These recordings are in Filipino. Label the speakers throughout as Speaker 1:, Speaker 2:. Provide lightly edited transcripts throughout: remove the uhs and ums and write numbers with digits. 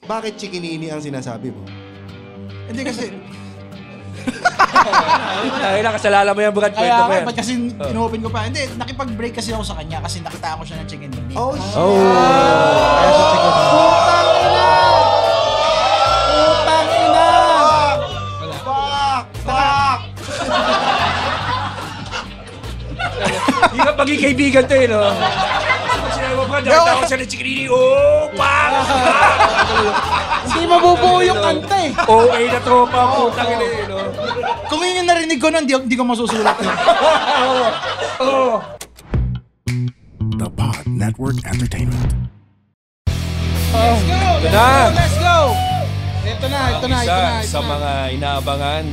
Speaker 1: Bakit chikinini ang sinasabi mo?
Speaker 2: Hindi kasi...
Speaker 3: Ay, nakasalala mo yan, bukat kwento mo yan.
Speaker 2: Ba't kasi inopen ko pa? Hindi, nakipag-break kasi ako sa kanya kasi nakita ko siya ng chikinini.
Speaker 1: Oh, shit!
Speaker 2: Kaya siya chikinini. Putang ina! Putang ina!
Speaker 1: Fuck!
Speaker 3: Hindi ka paging kaibigan to eh, no? Sinabi mo pa, nakita ko siya ng chikinini. Oh, pak!
Speaker 2: Hindi mabubuo yung kanta eh.
Speaker 3: Okay na tropa, putang ina eh, no?
Speaker 2: Kung yun yung narinig ko nun, hindi ko masusulat yun.
Speaker 4: The Pod Network Entertainment.
Speaker 2: Let's go! Let's go! Ito na.
Speaker 3: Isa sa mga inaabangan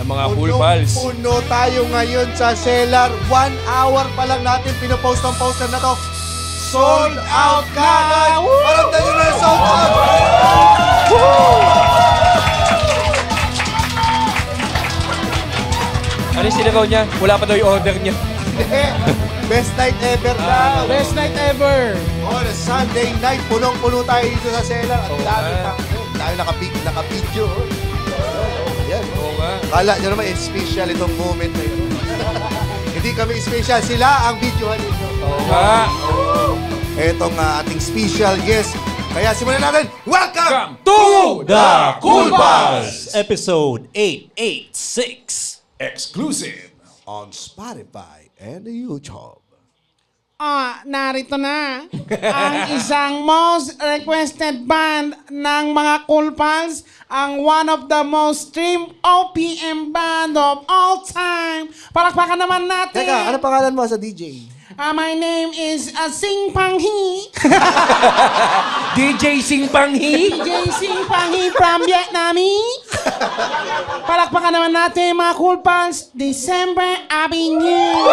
Speaker 3: ng mga Cool Pals.
Speaker 1: Puno tayo ngayon sa cellar. 1 hour pa lang natin pinopost ang poster na to. Sold out ka! Paramdam nyo na yung sold out!
Speaker 3: Ano yung sinagaw niya? Wala pa daw yung order niya.
Speaker 1: Best night ever na!
Speaker 2: Best night ever!
Speaker 1: On a Sunday night, punong-puno tayo dito sa cellar. At dami naka-video. Yan.
Speaker 3: Oo nga.
Speaker 1: Kala nyo naman, it's special itong moment na ito. Hindi kami special, sila ang videohan ninyo.
Speaker 3: Oo nga.
Speaker 1: Etong ating special guest. Kaya simulan natin. Welcome
Speaker 3: to
Speaker 1: the Cool
Speaker 5: Pals! Episode 886.
Speaker 1: Exclusive on Spotify and YouTube.
Speaker 2: Narito na ang isang most requested band ng mga Cool Pals, ang one of the most streamed OPM band of all time. Palakpakan naman natin.
Speaker 1: Teka, ano pangalan mo sa DJ?
Speaker 2: My name is Sing Panghi.
Speaker 3: DJ Sing Panghi.
Speaker 2: DJ Sing Panghi from Vietnamese. Palakpakan naman natin mga Cool Pals, December Avenue.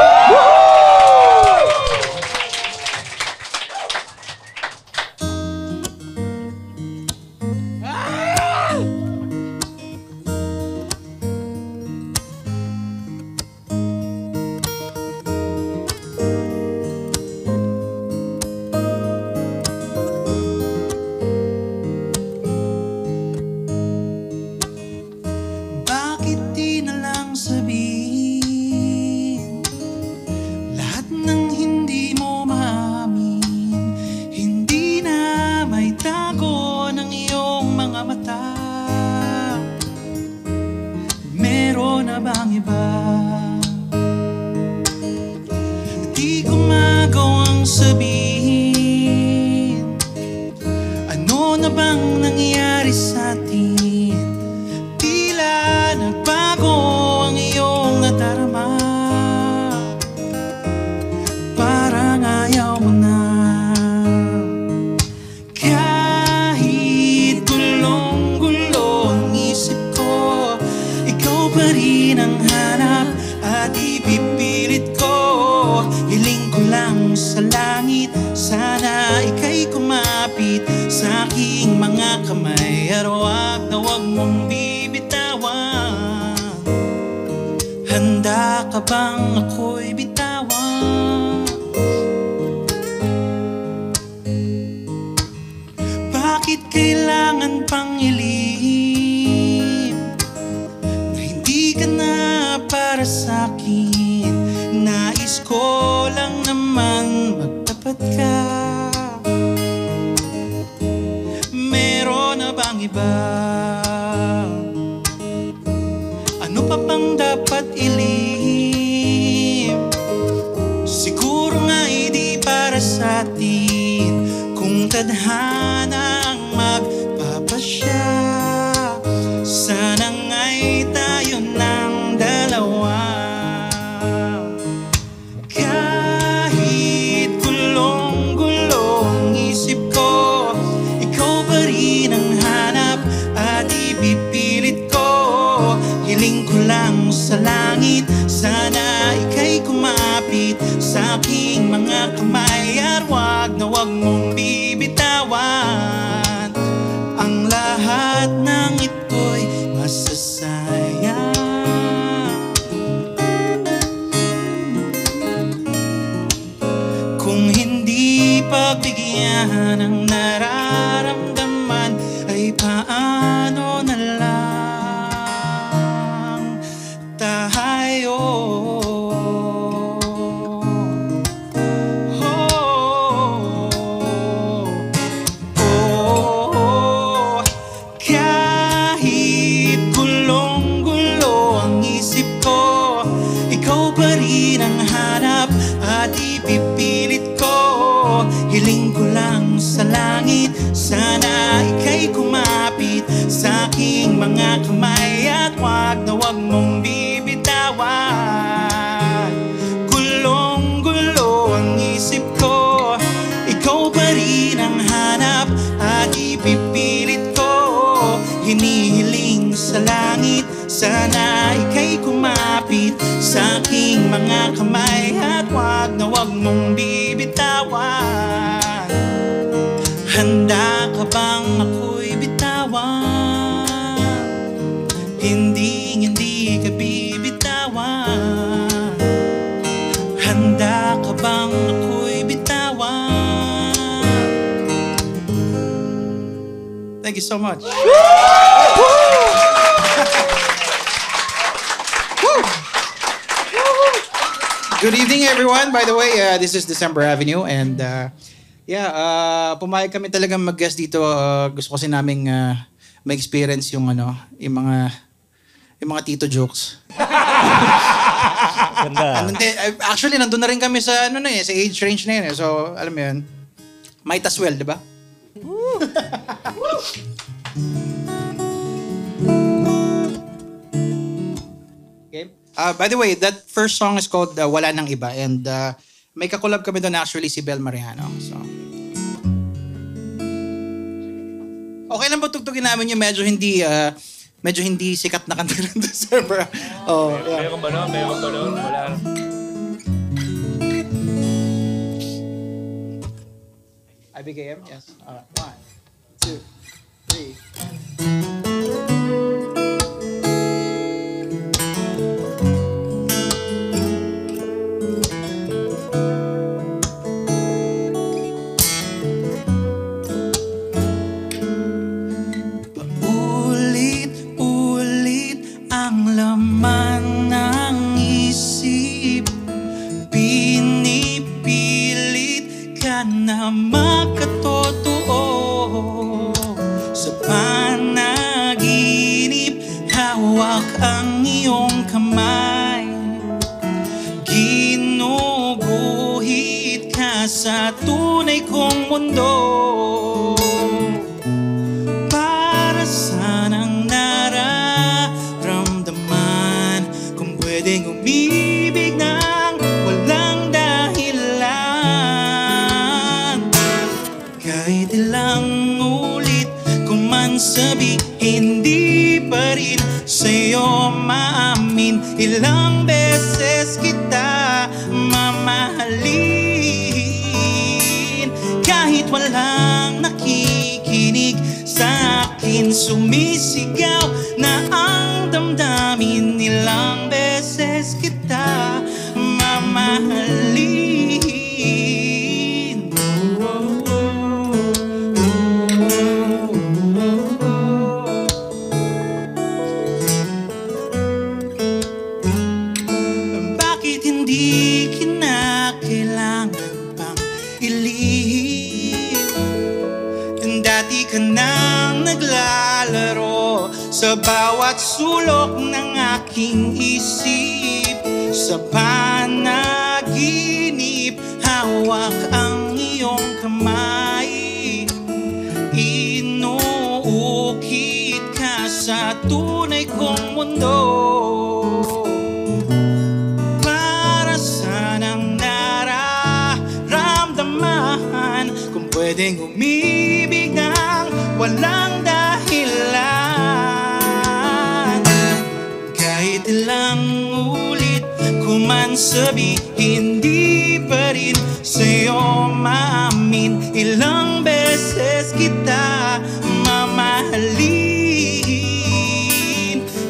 Speaker 6: Kung hindi pagbigyan ng nararamdaman ay Sana ika'y kumapit sa aking mga kamay at wag na wag mong bibitawan. Handa ka bang ako'y bitawan? Hindi ka bibitawan. Handa ka bang ako'y bitawan? Thank you so much. Good evening, everyone. By the way, this is December Avenue, and pumayag kami talagang mag-guest dito. Gusto kasi naming ma-experience yung mga tito jokes.
Speaker 5: Ganda.
Speaker 6: Actually, nandun na rin kami sa sa age range na yun. So, alam mo yun, might as well, di ba? Okay. By the way, that first song is called Wala Nang Iba, and may kakulab kami doon actually si Bel Mariano. So, okay lang ba tugtugin namin yung medyo hindi sikat na kanta ng December? Oh, yeah.
Speaker 3: Meron ba nun? Meron ba nun? Wala.
Speaker 6: IBKM? Yes. 1, 2, 3. Laman ng isip, pinipilit ka na makatotoo. Sa panaginip, hawak ang iyong kamay. Ginuguhit ka sa tunay kong mundo. Para sanang pwedeng umibig nang walang dahilan. Kahit ilang ulit ko man sabihin, hindi pa rin sa'yo maamin. Ilang beses kita mamahalin. Kahit walang nakikinig sa akin, sumisigaw na ang damdamin. Ilang beses kita mamahalin. Bakit hindi kinakailangan pang ilihim? Dati ka nang naglalaro sa bawat sulok ng aking isip. Sa panaginip, hawak ang iyong kamay. Inuukit ka sa tunay kong mundo. Para sanang nararamdaman kung pwedeng umibig ng walang dahilan. Kahit ilang ulit ko man sabihin, hindi pa rin sa'yo maamin. Ilang beses kita mamahalin.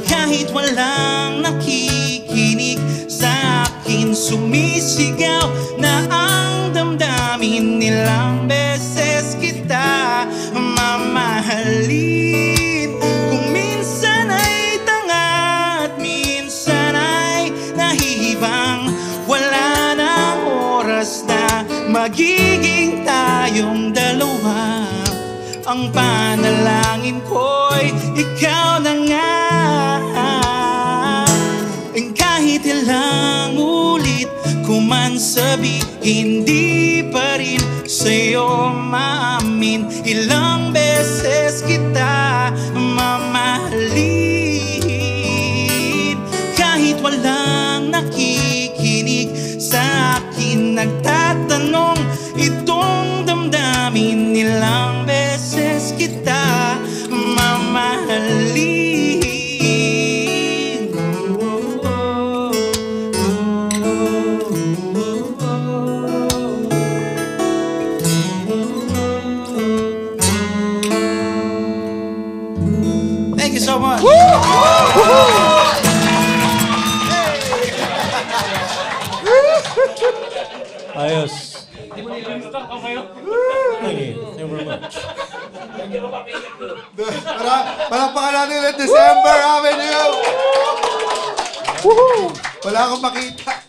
Speaker 6: Kahit walang nakikinig sa akin, sumisigaw na ang damdamin. Ilang beses kita mamahalin. Kung minsan ay tanga at minsan ay nahihibang, wala nang oras na magiging tayong dalawa. Ang panalangin ko'y ikaw na nga. Kahit ilang ulit ko man sabihin, hindi pa rin sa'yo maamin. Ilang beses kita mamahalin. Kahit walang nakikinig sa akin, nagtatanong itong damdamin. Ilang beses kita mamahalin. Thank you so much.
Speaker 5: Ayos. Thank you very much.
Speaker 1: Palakpakan natin ulit December Avenue! Woohoo! Wala akong makita.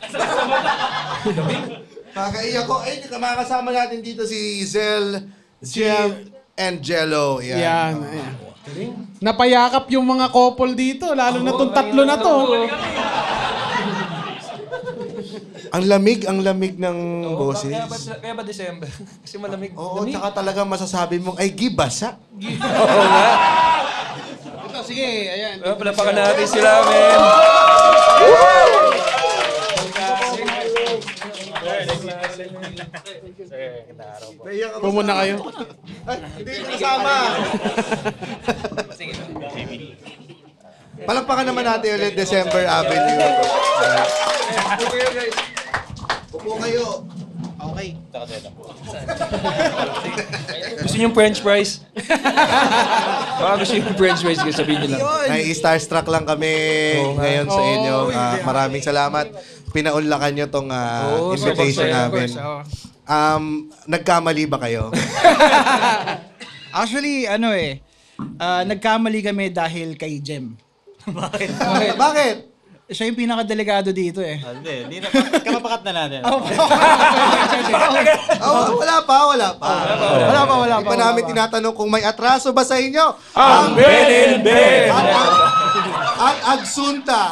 Speaker 1: Makakaiyak ko. Ay, makakasama natin dito si Zel, and Jello.
Speaker 2: Yan. Ayan. Napayakap yung mga couple dito, lalo na tong tatlo na to.
Speaker 1: Ang lamig ng boses.
Speaker 3: Kaya ba December? Kasi malamig.
Speaker 1: Oo, tsaka talaga masasabi mong, ay, gibasa.
Speaker 3: Oo nga.
Speaker 2: Ito, sige, ayan.
Speaker 3: Palapakan natin sila, men.
Speaker 2: Pumuna kayo.
Speaker 1: Ay, hindi ko kasama. Palakpakan naman natin ulit December Avenue. Upo kayo.
Speaker 6: Okay.
Speaker 3: Gusto niyo yung French fries? Baka gusto niyo yung French fries, sabihin niyo lang.
Speaker 1: Ay, starstruck lang kami ngayon sa inyo. Maraming salamat. Pinaunlakan nyo tong invitation namin. Nagkamali ba kayo?
Speaker 6: Actually, nagkamali kami dahil kay Jem.
Speaker 1: Bakit?
Speaker 6: Siya yung pinakadelegado dito eh.
Speaker 5: Hindi na. Kamapakat na natin.
Speaker 1: Wala pa. Hindi pa namin tinatanong kung may atraso ba sa inyo.
Speaker 3: Ang Ben!
Speaker 1: At agsunta.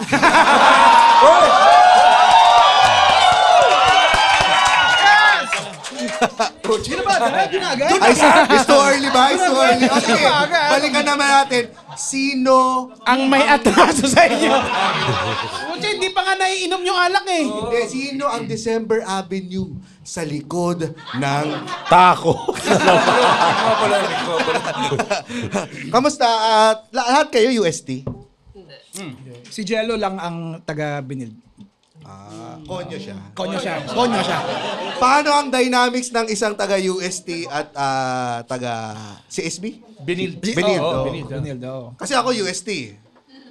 Speaker 6: Sino ba? Ginagay?
Speaker 1: Ay, it's too early ba? It's too early. Okay, balikan naman natin. Sino?
Speaker 2: Ang may atraso sa inyo. Kasi hindi pa nga naiinom yung alak eh.
Speaker 1: Hindi, sino ang December Avenue sa likod ng
Speaker 5: Tako.
Speaker 1: Kamusta? Lahat kayo UST?
Speaker 6: Si Jello lang ang taga-Binil.
Speaker 1: Konyo siya.
Speaker 6: Konyo siya.
Speaker 1: Paano ang dynamics ng isang taga-UST at taga-CSB?
Speaker 3: Binil.
Speaker 1: Binil.
Speaker 6: Binil daw.
Speaker 1: Kasi ako UST.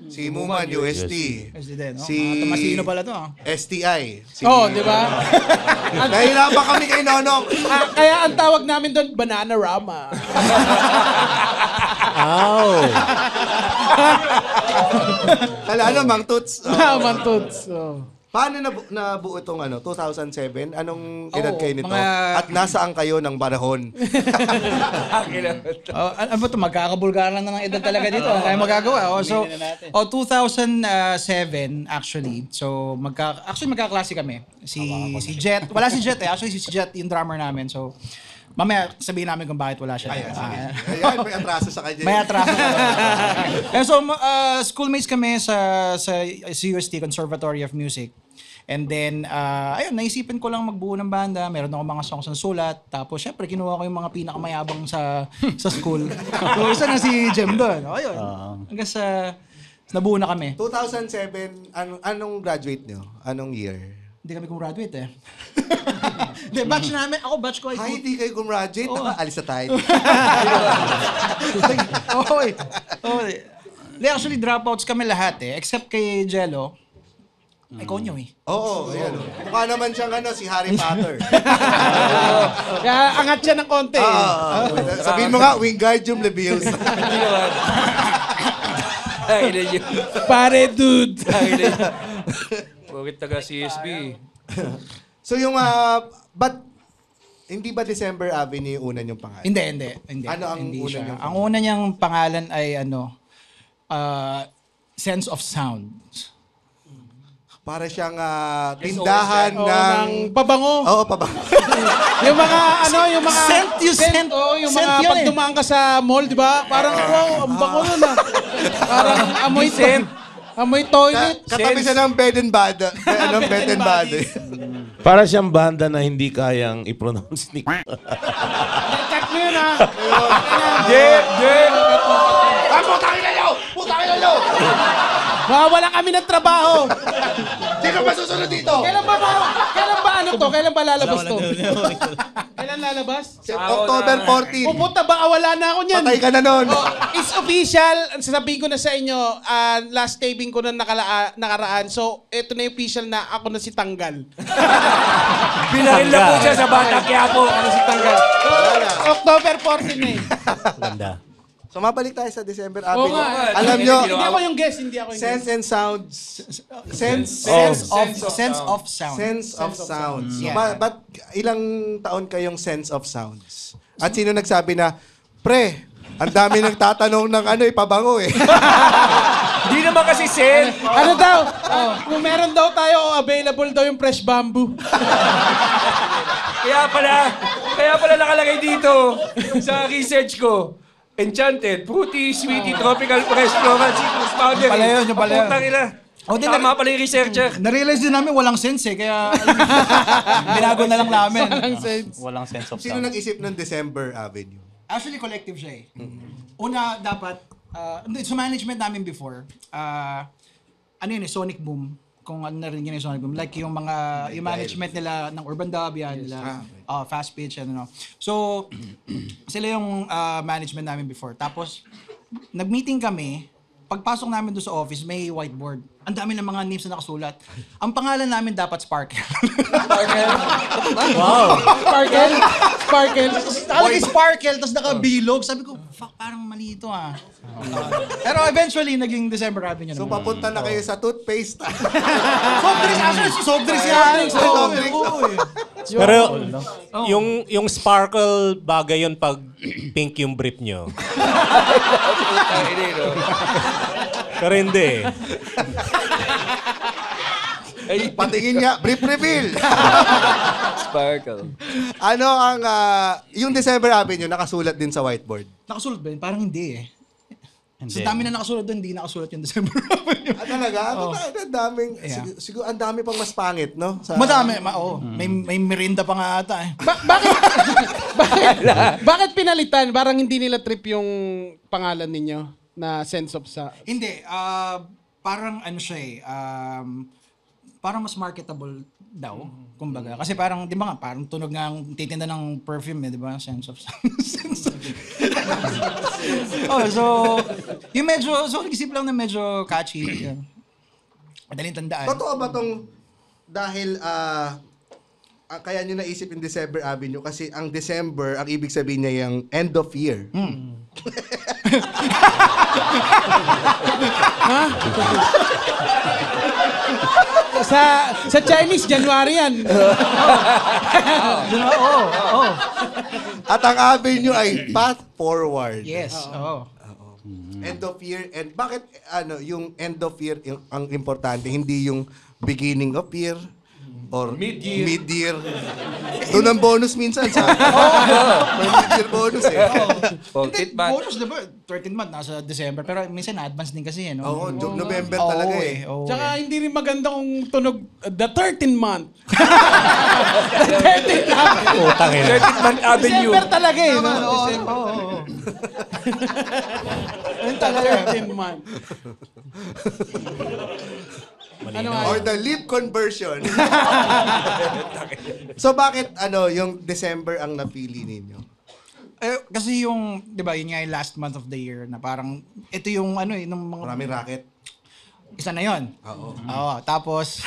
Speaker 1: Si Muman, UST.
Speaker 6: Kasi din, no?
Speaker 1: Si
Speaker 6: Tomasino pala to.
Speaker 1: STI.
Speaker 2: Di ba?
Speaker 1: Nahirapan kami kay Nonong.
Speaker 2: Kaya ang tawag namin doon, Bananarama.
Speaker 5: Ow.
Speaker 1: Kala Mang Toots.
Speaker 2: Mantuts.
Speaker 1: Paano nabuo itong 2007? Anong edad kayo nito?
Speaker 6: mga-
Speaker 1: At nasaan kayo ng panahon?
Speaker 6: Ano ba ito? Magkakabulgaran na ng edad talaga dito. Kaya magagawa. 2007 actually. So, magkaklase kami. Si Jet. Wala si Jet eh. Actually, si Jet yung drummer namin. So, mamaya sabihin namin kung bakit wala siya.
Speaker 1: Ayan, may atraso sa kanya.
Speaker 6: May atraso. So, schoolmates kami sa UST, Conservatory of Music. And then, ayun, naisipan ko lang magbuo ng banda. Meron ako mga songs na sulat. Tapos, syempre, kinuha ko yung mga pinakamayabang sa school. So, isa na si Jem doon. Ayun. Hanggang sa nabuo na kami.
Speaker 1: 2007, anong graduate nyo? Anong year?
Speaker 6: Hindi kami gumraduate eh. Hindi, batch namin. Ako, batch ko.
Speaker 1: Ay, hindi kayo gumraduate? Alis na tayo.
Speaker 6: Hindi, actually, dropouts kami lahat eh. Except kay Jello. Ay, konyo eh.
Speaker 1: Oo, ayan. Mukha naman siyang si Harry Potter.
Speaker 2: Kaya angat siya ng konti.
Speaker 1: Sabihin mo nga, Wingardium Leviosa.
Speaker 2: Pare, dude.
Speaker 3: Bakit taga CSB?
Speaker 1: So yung, hindi ba December Avenue yung una niyong pangalan?
Speaker 6: Hindi.
Speaker 1: Ano ang
Speaker 6: Hindi
Speaker 1: una
Speaker 6: siya.
Speaker 1: niyong
Speaker 6: Ang una niyang pangalan ay Sense of Sound.
Speaker 1: Para siyang tindahan
Speaker 2: O,
Speaker 1: ng...
Speaker 2: ng pabango.
Speaker 1: Oo, pabango.
Speaker 2: yung mga
Speaker 6: Scent, yung scent.
Speaker 2: yung
Speaker 6: Scent
Speaker 2: mga
Speaker 6: yun
Speaker 2: pag
Speaker 6: eh.
Speaker 2: dumaan ka sa mall, di ba? Parang, wow, ang bango nun Parang amoy scent. Amoy toilet.
Speaker 1: Katabi siya ng bed and bed. Bed and body.
Speaker 7: Para siyang banda na hindi kayang i-pronounce ni...
Speaker 2: Check mo yun, ha?
Speaker 1: Putangin na nyo!
Speaker 2: Mawawalan kami ng trabaho.
Speaker 1: Sino ba susunod dito?
Speaker 2: Kailan ba Ano to? Kailan ba lalabas to? Kailan lalabas?
Speaker 1: October 14.
Speaker 2: Pupunta baka wala na ako niyan.
Speaker 1: Patay ka na nun.
Speaker 2: Oh, it's official. Sasabihin ko na sa inyo, last taping ko na nakaraan. So, ito na yung official na ako na si Tanggal.
Speaker 3: Binaril na po siya sa Batang Quiapo. Ano si Tanggal?
Speaker 2: October 14 na eh.
Speaker 5: Ganda.
Speaker 1: So mabalik tayo sa December
Speaker 2: Oo
Speaker 1: Avenue.
Speaker 2: nga.
Speaker 1: Alam nyo,
Speaker 2: Hindi ako yung guest, hindi ako yung
Speaker 1: Sense
Speaker 2: guest.
Speaker 1: and Sounds.
Speaker 6: Sense of sound.
Speaker 1: Sense of Sounds. So,
Speaker 6: Yeah.
Speaker 1: ba't ilang taon kayong Sense of Sounds? At sino nagsabi na, pre, ang dami nagtatanong ng pabango eh.
Speaker 3: Hindi naman kasi Sen.
Speaker 2: Ano daw? Kung meron daw tayo, available daw yung fresh bamboo.
Speaker 3: Kaya pala nakalagay dito sa research ko. Enchanted, fruity, sweetie, tropical, fresh, floral, citrus powder.
Speaker 6: Yung pala yun, yung pala yun.
Speaker 3: Putang ina.
Speaker 6: Oh, di
Speaker 3: Tama pala yung researcher.
Speaker 6: Na-realize din namin walang sense eh, kaya binago na lang namin.
Speaker 5: Walang sense of
Speaker 1: Sino
Speaker 5: sound.
Speaker 1: nag-isip ng December Avenue?
Speaker 6: Actually, collective siya eh. Una, dapat, sa management namin before, ano yun eh, Sonic Boom. Kung ano narinig yun yung Sonic Boom. Like yung management nila ng Urban Dub, yan, nila, Fast Pitch, ano. So, sila yung management namin before. Tapos, nag-meeting kami, pagpasok namin doon sa office, may whiteboard. Ang dami ng mga names na nakasulat. Ang pangalan namin dapat Sparkle.
Speaker 2: Sparkle? Sparkle?
Speaker 6: Nakalagay Sparkle, tapos nakabilog. Sabi ko, fuck, parang mali ito ah. Pero eventually, naging December Avenue
Speaker 1: So
Speaker 6: naman.
Speaker 1: papunta na kayo sa toothpaste.
Speaker 6: Soft drinks, actually, soft drinks yan.
Speaker 1: Soft drinks.
Speaker 6: Oo, eh.
Speaker 5: Pero yung sparkle bagay yun pag pink yung brief nyo. Pero hindi eh.
Speaker 1: Patingin nga, brief reveal.
Speaker 3: Sparkle.
Speaker 1: Ano ang, yung December Avenue, nakasulat din sa whiteboard.
Speaker 6: Nakasulat ba yun? Parang hindi eh.
Speaker 5: Hindi.
Speaker 6: Sa dami na nakasulat doon, hindi nakasulat yung December Avenue.
Speaker 1: Talaga? Ang daming, siguro ang dami pang mas pangit, no?
Speaker 6: Madami, oo. May merinda pa nga ata eh.
Speaker 2: Bakit pinalitan? Parang hindi nila trip yung pangalan ninyo na sense of sa...
Speaker 6: Hindi, parang ano siya eh, parang mas marketable daw, kumbaga. Kasi parang, di ba nga, parang tunog nga ang titinda ng perfume eh, di ba? Sense of so, yung medyo, so nag-isip lang na medyo catchy. Yeah. Madaling tandaan.
Speaker 1: Totoo ba tong dahil kaya nyo naisip yung December Avenue kasi ang December, ang ibig sabihin niya yung end of year.
Speaker 2: Sa Chinese, January yan.
Speaker 1: At ang avenue ay path forward.
Speaker 6: Yes, oo.
Speaker 1: End of year. And bakit yung end of year ang importante, hindi yung beginning of year or mid-year. Doon ang bonus minsan sa may mid-year bonus eh.
Speaker 6: Hindi, bonus diba? 13th month, nasa December. Pero minsan na-advance din kasi no?
Speaker 1: Oo, November talaga eh.
Speaker 6: Oo.
Speaker 2: Tsaka hindi rin maganda kung tunog the 13th month. The 13th month.
Speaker 5: Utang eh.
Speaker 3: 13th month Avenue.
Speaker 2: December talaga eh. No?
Speaker 6: Oo.
Speaker 2: Ayun talaga. 13th month. Ano nga?
Speaker 1: Or the leap conversion. So bakit yung December ang napili ninyo?
Speaker 6: Kasi yung, di ba, yun nga yung last month of the year na parang, ito yung nung mga...
Speaker 1: Maraming racket.
Speaker 6: Isa na yun.
Speaker 1: Oo.
Speaker 6: Oo. Tapos,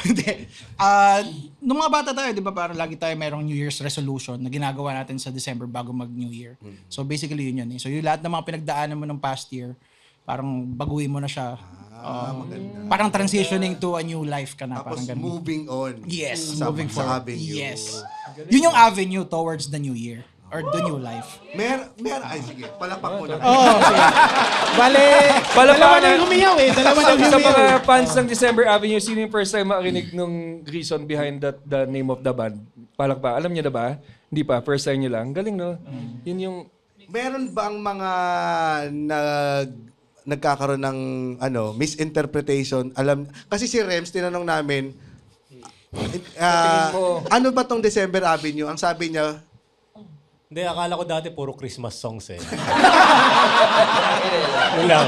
Speaker 6: nung mga bata tayo, di ba, parang lagi tayo merong New Year's resolution na ginagawa natin sa December bago mag-New Year. So basically yun eh. So yung lahat ng mga pinagdaanan mo ng past year, parang baguhin mo na siya.
Speaker 1: Maganda.
Speaker 6: Parang transitioning to a new life ka na.
Speaker 1: Tapos
Speaker 6: Parang ganun.
Speaker 1: moving on.
Speaker 6: Yes,
Speaker 1: sa,
Speaker 6: moving
Speaker 1: sa
Speaker 6: forward.
Speaker 1: avenue.
Speaker 6: Yes. Yun yung avenue towards the new year or the new life.
Speaker 1: Ay sige, palapak mo na.
Speaker 2: Bale, dalawa nang humiyaw eh. Dalawa nang
Speaker 3: Sa
Speaker 2: humiyaw.
Speaker 3: mga fans ng December Avenue, sino yung first time makarinig nung reason behind the name of the band? Palakpak. Alam niyo na ba? Hindi pa. First time niyo lang. Galing, no? Yun yung...
Speaker 1: Meron bang mga nagkakaroon ng misinterpretation? Kasi si Rems tinanong namin ano ba tong December Avenue? Ang sabi niya,
Speaker 5: Hindi, akala ko dati puro Christmas songs eh. Yun lang.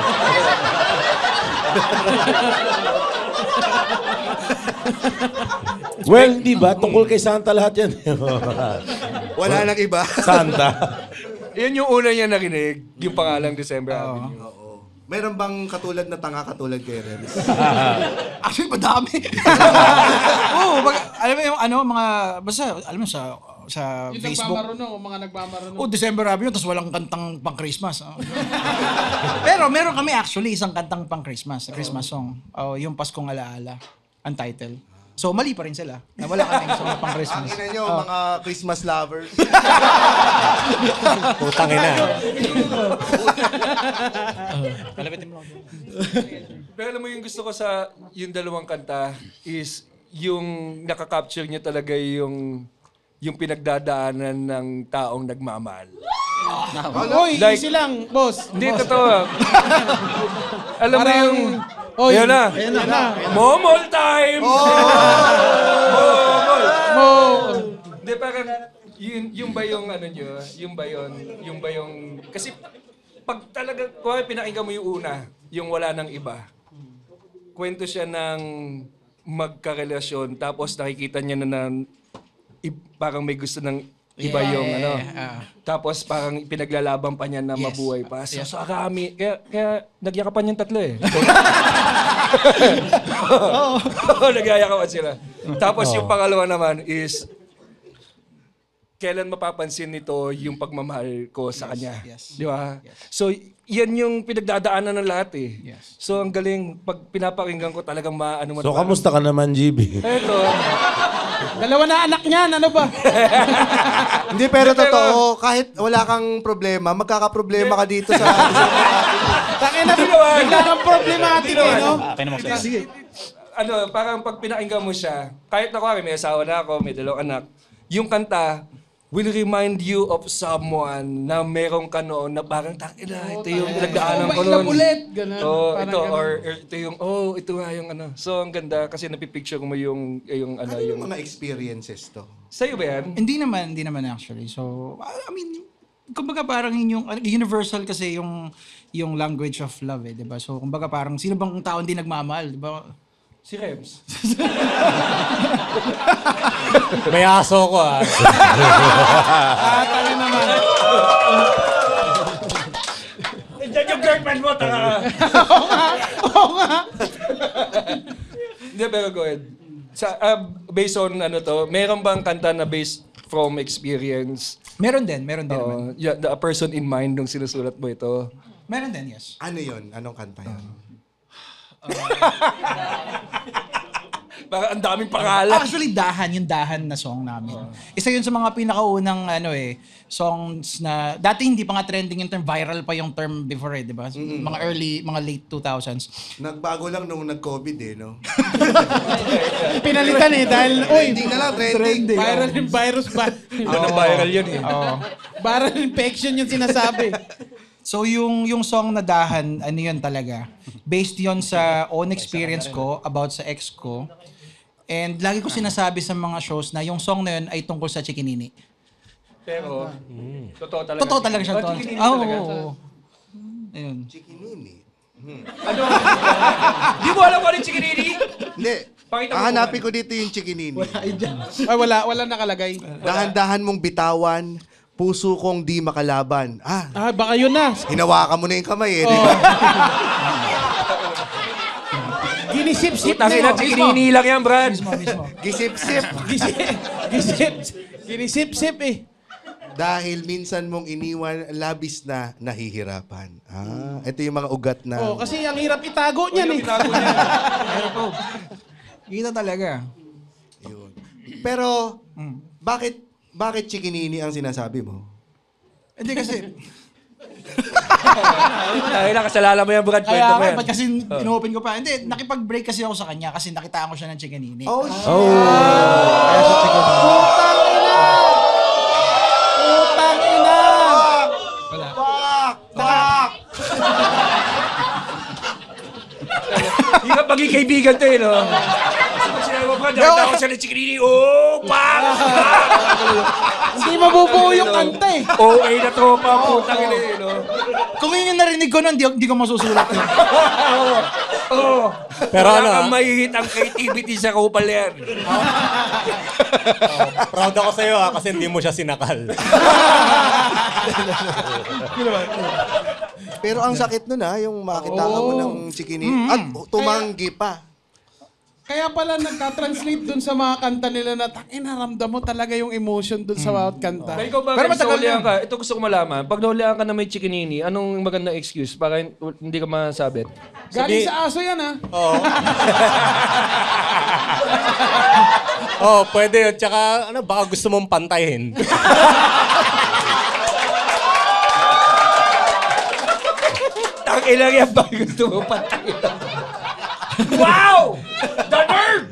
Speaker 7: Well, di ba? Tungkol kay Santa lahat yan.
Speaker 1: Wala nang iba.
Speaker 7: Santa.
Speaker 3: Yan yung una niya narinig, yung pangalang December Avenue.
Speaker 1: Oo. Meron bang katulad na tanga katulad kay Renz?
Speaker 6: Actually, madami. Oo, alam mo yung mga, basta, alam mo sa
Speaker 2: Yung
Speaker 6: Facebook.
Speaker 2: nagmamarunong, mga nagmamarunong.
Speaker 6: Oh, December Avenue, tapos walang kantang pang Christmas. Oh. Pero meron kami actually isang kantang pang Christmas, Christmas song. Oh, yung Paskong Alaala, ang title. So mali pa rin sila. Na wala kaming song na pang
Speaker 1: Ang
Speaker 6: Christmas.
Speaker 1: ina nyo, mga Christmas lovers.
Speaker 5: Putang ina.
Speaker 3: Pero alam mo yung gusto ko sa yung dalawang kanta is yung nakaka-capture niya talaga yung pinagdadaanan ng taong nagmamahal.
Speaker 2: Uy,
Speaker 3: Like-
Speaker 2: easy lang, boss.
Speaker 3: Hindi, totoo. Alam mo
Speaker 2: Parang-
Speaker 3: yung...
Speaker 2: Oy,
Speaker 3: Ayan na.
Speaker 2: ayan na.
Speaker 3: Momol time! Momol! Hindi, parang yung ba yung ano nyo? Yung ba yung... Kasi pag talaga, kung pinakinggan mo yung una, yung wala nang iba, kwento siya ng magkarelasyon, tapos nakikita niya na parang may gusto ng iba yung ano. Tapos parang pinaglalaban pa niya na
Speaker 6: Yes.
Speaker 3: mabuhay pa. So, so kami, kaya nagyakapan yung tatlo eh. Oo, nagyayakapan sila. Tapos yung pangalawa naman is, kailan mapapansin nito yung pagmamahal ko sa kanya.
Speaker 6: Yes.
Speaker 3: Di ba? So, yan yung pinagdadaanan ng lahat eh.
Speaker 6: Yes.
Speaker 3: So, ang galing, pag pinapakinggan ko talagang maano mo.
Speaker 7: So, kamusta ka naman, GB?
Speaker 3: Eto.
Speaker 2: Dalawa na anak niyan, ano ba?
Speaker 1: Hindi, pero totoo, kahit wala kang problema, magkakaproblema ka dito sa...
Speaker 2: Tangin na, bigla kang problematic eh, no?
Speaker 3: Sige. Ano, parang pag pinakinggan mo siya, kahit ako, may asawa na ako, may dalawang anak, yung kanta will remind you of someone na meron ka noon na parang, ito yung pinagdaanan ko noon.
Speaker 2: ulit, ganun.
Speaker 3: Oh,
Speaker 2: Parang
Speaker 3: ito,
Speaker 2: ganun.
Speaker 3: or ito yung, ito nga yung ano. So, ang ganda kasi napipicture mo yung ano,
Speaker 1: Ano
Speaker 3: yung...
Speaker 1: yung mga experiences to?
Speaker 3: Sa'yo ba yan?
Speaker 6: Hindi naman actually. So, I mean, kumbaga parang yung universal kasi yung language of love eh, 'di ba? So, kumbaga parang sino bang tao hindi nagmamahal, 'di ba?
Speaker 3: Si Rems.
Speaker 5: May aso ko ah.
Speaker 2: Tangin naman.
Speaker 3: Diyan yung girlfriend mo, tanga.
Speaker 2: Oo nga.
Speaker 3: Hindi, pero go ahead. Based on ano to, meron bang kanta na based from experience?
Speaker 6: Meron din naman.
Speaker 3: A person in mind nung sinusulat mo ito.
Speaker 6: Meron din, yes.
Speaker 1: Ano yun? Anong kanta yun?
Speaker 3: Parang ang daming pangalan.
Speaker 6: Actually, yung dahan na song namin. Isa yun sa mga pinakaunang songs na dati hindi pa nga trending yung term, viral pa yung term before di ba? Mga late 2000s.
Speaker 1: Nagbago lang nung nag-COVID no?
Speaker 2: Pinalitan eh, dahil,
Speaker 1: Trending na lang, trending.
Speaker 2: viral yung virus ba?
Speaker 3: Ano viral yun eh.
Speaker 2: Viral infection yung sinasabi.
Speaker 6: So yung song na dahan, ano yun talaga? Based yun sa own experience ko about sa ex ko. And lagi ko sinasabi sa mga shows na yung song na yun ay tungkol sa Chikinini.
Speaker 3: Pero, totoo talaga.
Speaker 6: Totoo talaga siya.
Speaker 3: Oh, chikinini
Speaker 6: Oo.
Speaker 3: talaga.
Speaker 6: Ayun.
Speaker 1: Chikinini.
Speaker 3: Ano? Di mo alam ko yung chikinini?
Speaker 1: Hindi.
Speaker 3: Pakita mo
Speaker 1: Hahanapin ko dito yung chikinini.
Speaker 2: Ay, wala nakalagay.
Speaker 1: Dahan-dahan mong bitawan, puso kong di makalaban.
Speaker 2: Ah, baka yun na.
Speaker 1: Hinawakan mo na yung kamay di ba?
Speaker 2: Ginisip-sip na
Speaker 3: Tangin na, chikinini lang yan, Brad.
Speaker 6: Mismo.
Speaker 1: Gisip-sip.
Speaker 2: Ginisip-sip eh.
Speaker 1: Dahil minsan mong iniwan, labis na nahihirapan. Ito yung mga ugat na...
Speaker 2: Oh, kasi ang hirap itago niyan eh.
Speaker 6: Kita talaga.
Speaker 1: Yun. Pero, bakit chikinini ang sinasabi mo?
Speaker 6: Hindi kasi...
Speaker 3: Ay, nakasalala mo yan, Brad. Kwento mo
Speaker 6: Kaya
Speaker 3: yan.
Speaker 6: ba't kasi inopen ko pa? Hindi, nakipag-break kasi ako sa kanya kasi nakitaan ko siya ng Chikinini.
Speaker 1: Oh,
Speaker 6: Kaya siya Chikinini.
Speaker 2: Putang ina!
Speaker 3: Hindi ka paging kaibigan to eh, no? Pag sinabi mo, Brad, nakita ko siya ng chikinini.
Speaker 2: Hindi mabubuo yung kanta eh.
Speaker 3: OA na tropa, putang ina eh, no?
Speaker 6: Kung yun yung narinig ko nun, di ko masusulat yun.
Speaker 3: Oo.
Speaker 5: Pero
Speaker 3: Wala
Speaker 5: ano,
Speaker 3: kang mahihit ang creativity sa kupal yan.
Speaker 5: proud ako sa'yo kasi hindi mo siya sinakal.
Speaker 1: Pero ang sakit nun yung makakita ka mo ng chikinini. At tumanggi pa.
Speaker 2: Kaya pala nagka-translate dun sa mga kanta nila na ramdam mo talaga yung emotion dun sa bawat kanta.
Speaker 3: Kaya ikaw ba,
Speaker 6: Pero
Speaker 3: Pero
Speaker 6: matagal
Speaker 3: nahulihan ka, ito gusto ko malaman. Pag nahulihan ka na may chikinini, anong magandang excuse para hindi ka masabit?
Speaker 2: Galing sa aso yan
Speaker 5: Oo. Oh, pwede yun. Tsaka, baka gusto mong pantayin.
Speaker 3: Ilang yan ba gusto mo patayin? Wow! The nerve!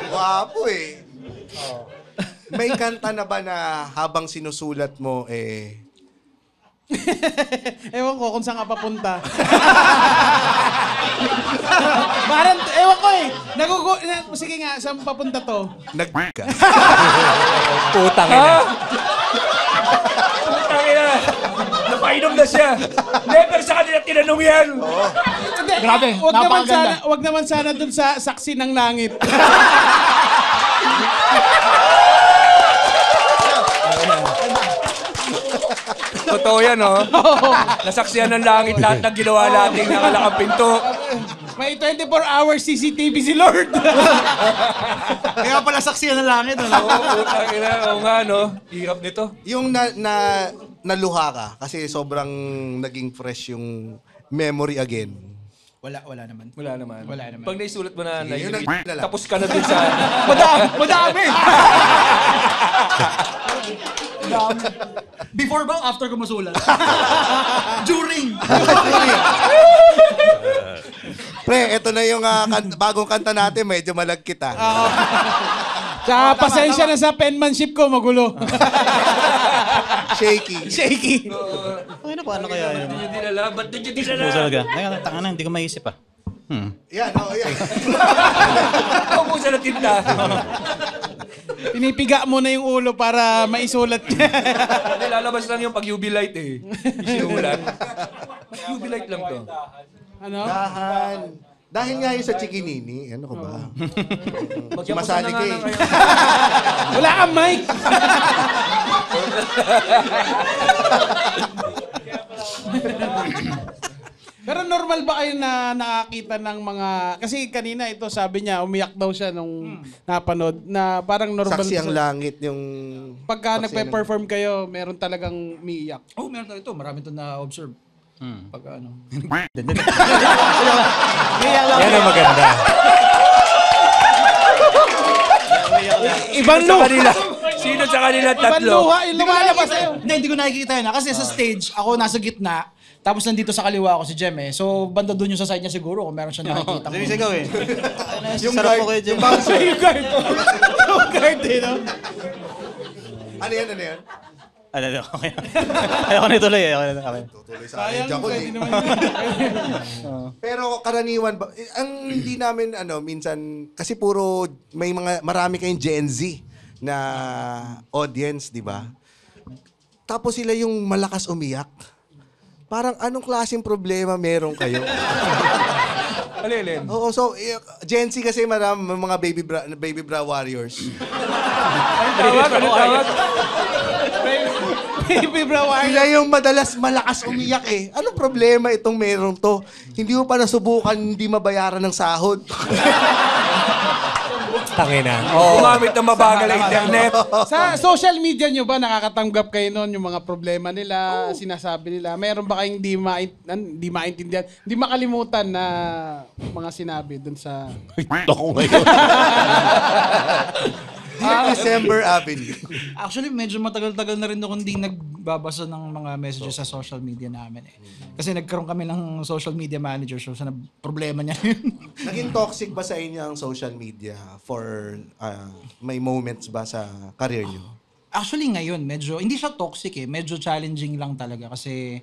Speaker 1: Wapo eh. May kanta na ba na habang sinusulat mo
Speaker 2: Ewan ko kung saan ka papunta. Parang, ewan ko sige nga, saan papunta to?
Speaker 1: ka?
Speaker 5: Putang ina.
Speaker 3: Tangina! Napainom na siya! Never sa kanila tinanong yan!
Speaker 2: Hindi,
Speaker 6: Grabe, napakaganda.
Speaker 2: wag naman sana dun sa saksi ng langit.
Speaker 3: Totoo yan, no? Nasaksiyan ng langit lahat ng ginawa nating nakalakang pinto.
Speaker 2: May 24 hours CCTV si Lord.
Speaker 6: Kaya pala saksiyan ng langit.
Speaker 3: Oo, tangina. Oo nga, no? Hirap nito.
Speaker 1: Yung naluha ka kasi sobrang naging fresh yung memory again.
Speaker 6: Wala naman.
Speaker 3: Wala naman.
Speaker 6: Wala naman.
Speaker 3: Pag naisulat mo na,
Speaker 1: Yun ang na lang.
Speaker 3: tapos ka na din sa...
Speaker 6: Madami! Before ba o after ko masulat? During!
Speaker 1: Pre, ito na yung bagong kanta natin. Medyo malagkit
Speaker 2: Tsaka pasensya na sa penmanship ko, magulo.
Speaker 1: Shaky.
Speaker 2: Shaky.
Speaker 8: Ay, na, paano kaya yun?
Speaker 3: Hindi nyo dinala. Ba't di nyo dinala?
Speaker 8: Puso talaga. Ay, tanga na, hindi ko maisip ah.
Speaker 1: Yan, yan.
Speaker 3: Paubusan ng tinta.
Speaker 2: Pinipiga mo na yung ulo para maisulat niya.
Speaker 3: Hindi, lalabas lang yung pag-UV light eh. Isinulat. UV light lang to.
Speaker 2: Ano?
Speaker 1: Dahil nga yun sa chikinini, ano ko ba?
Speaker 3: Magyapasan na nga
Speaker 1: Masalig
Speaker 3: lang
Speaker 1: eh.
Speaker 3: kayo.
Speaker 2: Wala kang mic! Pero normal ba kayo na nakakita ng mga... Kasi kanina ito sabi niya, umiyak daw siya nung napanood na parang normal...
Speaker 1: Saksi ang langit yung...
Speaker 2: Pagka
Speaker 1: saksi
Speaker 2: nagpe-perform kayo, meron talagang umiiyak.
Speaker 6: Oh, meron tayo ito. Marami ito na-observe. Pag ano.
Speaker 5: Yan ang maganda.
Speaker 2: Ibang
Speaker 3: Sa
Speaker 2: luha!
Speaker 3: kanila. Sino sa kanila
Speaker 2: Ibang
Speaker 3: tatlo?
Speaker 2: luha! Yung lumalabas sa'yo.
Speaker 6: Hindi ko nakikita yun. Kasi sa stage, ako nasa gitna. Tapos nandito sa kaliwa ako si Jem eh. So, banda doon yung sa side niya siguro kung meron siya nakikita.
Speaker 8: Sumisigaw eh.
Speaker 1: Yung
Speaker 8: Sarap
Speaker 1: guard,
Speaker 8: ko kayo dyan.
Speaker 1: yung bouncer.
Speaker 2: Yung guard. Yung guard eh, no?
Speaker 1: Ano yan?
Speaker 8: Okay. Ayaw ko na ituloy eh. Okay.
Speaker 1: Tutuloy sa
Speaker 2: Sayang,
Speaker 1: akin.
Speaker 2: pwede naman yun.
Speaker 1: Pero karaniwan ba, ang hindi namin minsan kasi puro marami kayong Gen Z na audience, di ba? Tapos sila yung malakas umiyak. Parang anong klaseng problema meron kayo?
Speaker 3: Alin?
Speaker 1: Oo, so Gen Z kasi mga baby bra warriors.
Speaker 3: Ano tawag?
Speaker 2: Baby bro,
Speaker 1: Sila yung madalas malakas umiyak eh. Anong problema itong meron to? Hindi mo pa nasubukan hindi mabayaran ng sahod.
Speaker 5: Tangina.
Speaker 3: Gumamit ng mabagal na internet.
Speaker 2: Sa social media nyo ba, nakakatanggap kayo noon yung mga problema nila, sinasabi nila? Meron ba kayong di maintindihan, di makalimutan na mga sinabi dun sa...
Speaker 7: Ako ngayon.
Speaker 1: December Avenue.
Speaker 6: Actually, medyo matagal-tagal na rin ako hindi nagbabasa ng mga messages sa social media namin eh. Kasi nagkaroon kami ng social media manager, so sana problema niya yun.
Speaker 1: Naging toxic ba sa inyo ang social media for may moments ba sa career nyo?
Speaker 6: Actually ngayon, medyo, hindi siya toxic eh, medyo challenging lang talaga kasi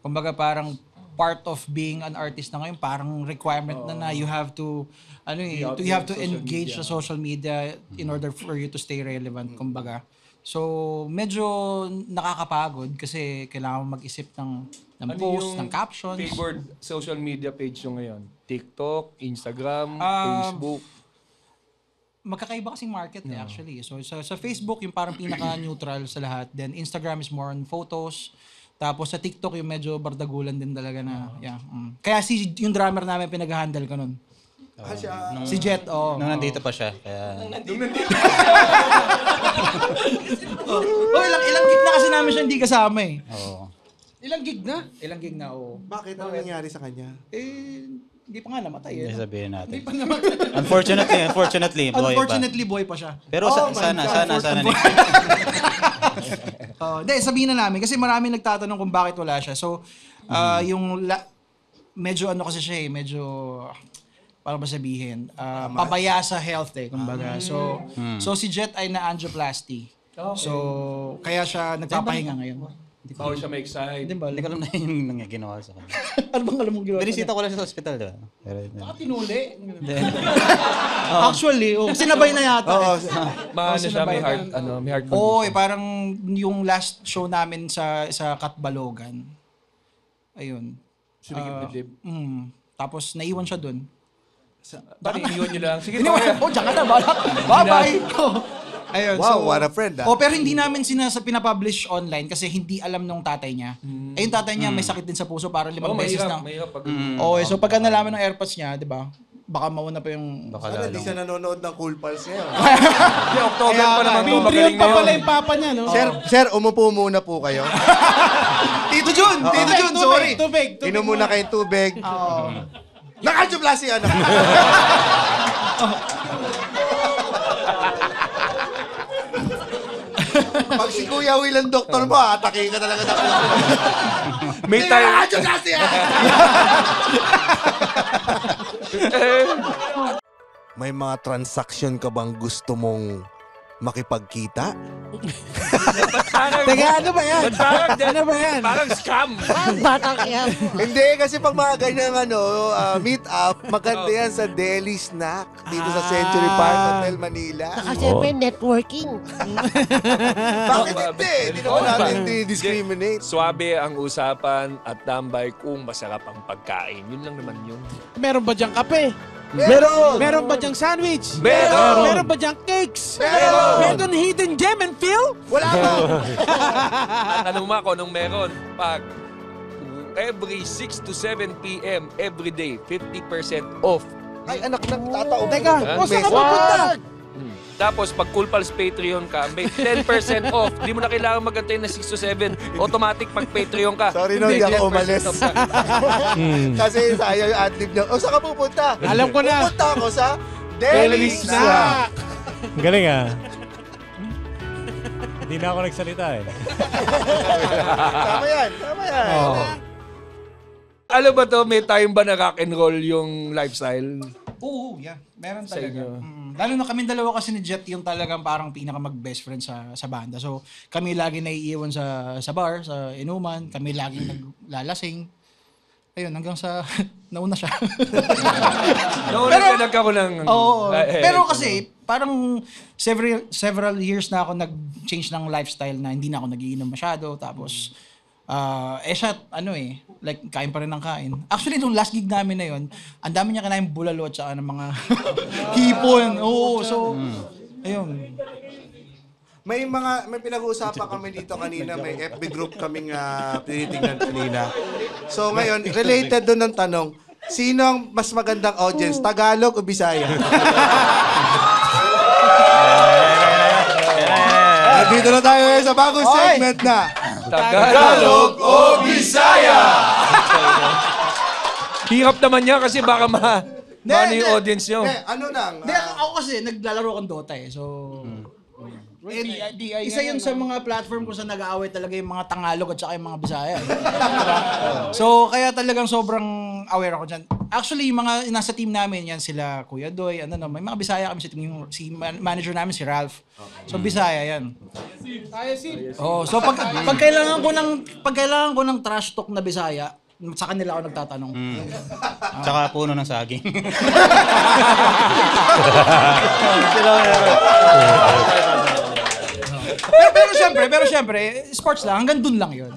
Speaker 6: kumbaga parang part of being an artist na ngayon, parang requirement na you have to you have to engage sa social media in order for you to stay relevant, kumbaga. So, medyo nakakapagod kasi kailangan mo mag-isip ng post, ng captions.
Speaker 3: Favored social media page nyo ngayon? TikTok, Instagram, Facebook?
Speaker 6: Magkakaiba kasing market actually. So sa Facebook yung parang pinaka-neutral sa lahat. Then Instagram is more on photos. Tapos sa TikTok yung medyo bardagulan din talaga na. Kaya yung drummer namin pinag-handle ko nun. Si Jet,
Speaker 8: Nung nandito pa siya. Kaya...
Speaker 6: ilang gig na kasi namin siya hindi kasama eh.
Speaker 8: Oo.
Speaker 2: Ilang gig na?
Speaker 6: Ilang gig na,
Speaker 1: Bakit? Ano nangyari sa kanya?
Speaker 6: Hindi pa nga namatay eh.
Speaker 8: Hindi sabihin natin.
Speaker 6: Hindi pa namatay.
Speaker 8: Unfortunately, buhay pa.
Speaker 6: Unfortunately, buhay pa siya.
Speaker 8: Pero sana next
Speaker 6: Hindi, sabihin na namin. Kasi marami nagtatanong kung bakit wala siya. So, medyo ano kasi siya eh, medyo, paano ba sabihin, pabaya sa health eh, kumbaga. So si Jet ay na-angioplasty. So, kaya siya nagpapahinga ngayon.
Speaker 3: Bawal siya ma-excite.
Speaker 6: Hindi ba?
Speaker 8: Hindi ko alam na yung ginawa sa kanya.
Speaker 6: Ano bang alam mong ginawa?
Speaker 8: Binisita ko lang siya sa hospital, di ba?
Speaker 6: Baka tinuli. Actually, sinabay na yata.
Speaker 3: Maano siya, may heart condition.
Speaker 6: Oo, parang yung last show namin sa Katbalogan. Ayun.
Speaker 3: Suligib-lidib.
Speaker 6: Tapos naiwan siya dun.
Speaker 3: Bakit iniwan nyo lang? Sige,
Speaker 6: Iniwan. Diyan ka na. Bye-bye. Ayun,
Speaker 1: Wow, what a friend,
Speaker 6: pero hindi namin pinapublish online kasi hindi alam nung tatay niya. Yung tatay niya may sakit din sa puso, parang 5 beses na.
Speaker 3: Mahirap pag...
Speaker 6: So pagka nalaman ng AirPods niya, di ba? Baka mauna pa yung...
Speaker 1: Sana hindi siya nanonood ng Cool Pals ngayon.
Speaker 3: Hindi, October pa naman ito. Magaling na
Speaker 2: pa pala
Speaker 3: yun.
Speaker 2: yung papa niya, no?
Speaker 1: Sir, umupo muna po kayo.
Speaker 6: Tito Jun, sorry.
Speaker 2: Tubig.
Speaker 1: Inom muna kayong tubig. Naka-angioplasty ano? Pag si Kuya Will ang doktor mo, atake ka talaga na.
Speaker 3: May time.
Speaker 1: Naka-angioplasty May mga transaction ka bang gusto mong makipagkita?
Speaker 2: Teka, ano ba yan? Ano ba yan?
Speaker 3: Parang scam.
Speaker 1: Hindi, kasi pag mga ganyang meet up, maganda yan sa Deli Snack dito sa Century Park Hotel, Manila.
Speaker 9: Kasi may networking.
Speaker 1: Bakit hindi? Hindi naman natin discriminate.
Speaker 3: Swabe ang usapan at tambay kung masarap ang pagkain. Yun lang naman yun.
Speaker 2: Meron ba diyang kape?
Speaker 1: Meron!
Speaker 2: Meron ba diyang sandwich?
Speaker 3: Meron!
Speaker 2: Meron ba diyang cakes?
Speaker 1: Meron!
Speaker 2: Meron hidden gem and feel?
Speaker 1: Wala ba?
Speaker 3: At alam mo ako nung meron, pag every 6 to 7 p.m. every day, 50% off.
Speaker 1: Ay, anak na, tatao.
Speaker 2: Teka, o saan ka pupunta?
Speaker 3: Tapos pag Cool Pals Patreon ka, may 10% off. Di mo na kailangan mag-antay na 6 to 7. Automatic pag Patreon ka.
Speaker 1: Sorry no, hindi ako
Speaker 3: 10%
Speaker 1: umalis.
Speaker 3: off ka.
Speaker 1: Kasi sayang yung ad-lib niya. O, saan ka pupunta?
Speaker 2: Alam ko na.
Speaker 1: Pupunta ako sa Deli Snack.
Speaker 5: Galing Hindi na ako nagsalita eh.
Speaker 1: Tama yan.
Speaker 3: Alam ba to, may time ba na rock and roll yung lifestyle?
Speaker 6: Oo, yeah. Meron
Speaker 3: Sa
Speaker 6: talaga.
Speaker 3: inyo.
Speaker 6: Lalo na kami dalawa kasi ni Jet yung talagang parang pinaka mag-best friend sa banda. So, kami lagi naiiwan sa bar, sa inuman. Kami lagi naglalasing. Ayun, hanggang sa nauna siya.
Speaker 3: Nauna siya nagkaroon ng...
Speaker 6: Oo. Pero kasi, parang several years na ako nag-change ng lifestyle na hindi na ako nagiinom masyado. Tapos, siya, like, kain pa rin ng kain. Actually, nung last gig namin na yun, ang dami niya kinain bulalo at saka ng mga hipon. Oo, so, ayun.
Speaker 1: May pinag-uusapan kami dito kanina, may FB group kaming tinitingnan kanina. So ngayon, related doon ng tanong, sino ang mas magandang audience, Tagalog o Bisaya? Dito na tayo sa bagong segment na
Speaker 3: Tagalog o Bisaya! Hirap naman niya kasi baka ano yung audience nyo.
Speaker 1: Ano lang?
Speaker 6: Hindi, ako kasi naglalaro akong Dota eh. So, isa yun sa mga platform kung saan nag-aaway talaga yung mga Tagalog at saka yung mga Bisaya. So, kaya talagang sobrang aware ako dyan. Actually, yung mga nasa team namin, yan sila Kuya Doy, may mga Bisaya kami sa team. Si manager namin, si Ralph. So, Bisaya yan. So, pag kailangan ko ng trash talk na Bisaya, sa kanila ako nagtatanong.
Speaker 8: Tsaka puno ng saging.
Speaker 6: pero syempre, sports lang. Hanggang dun lang yun.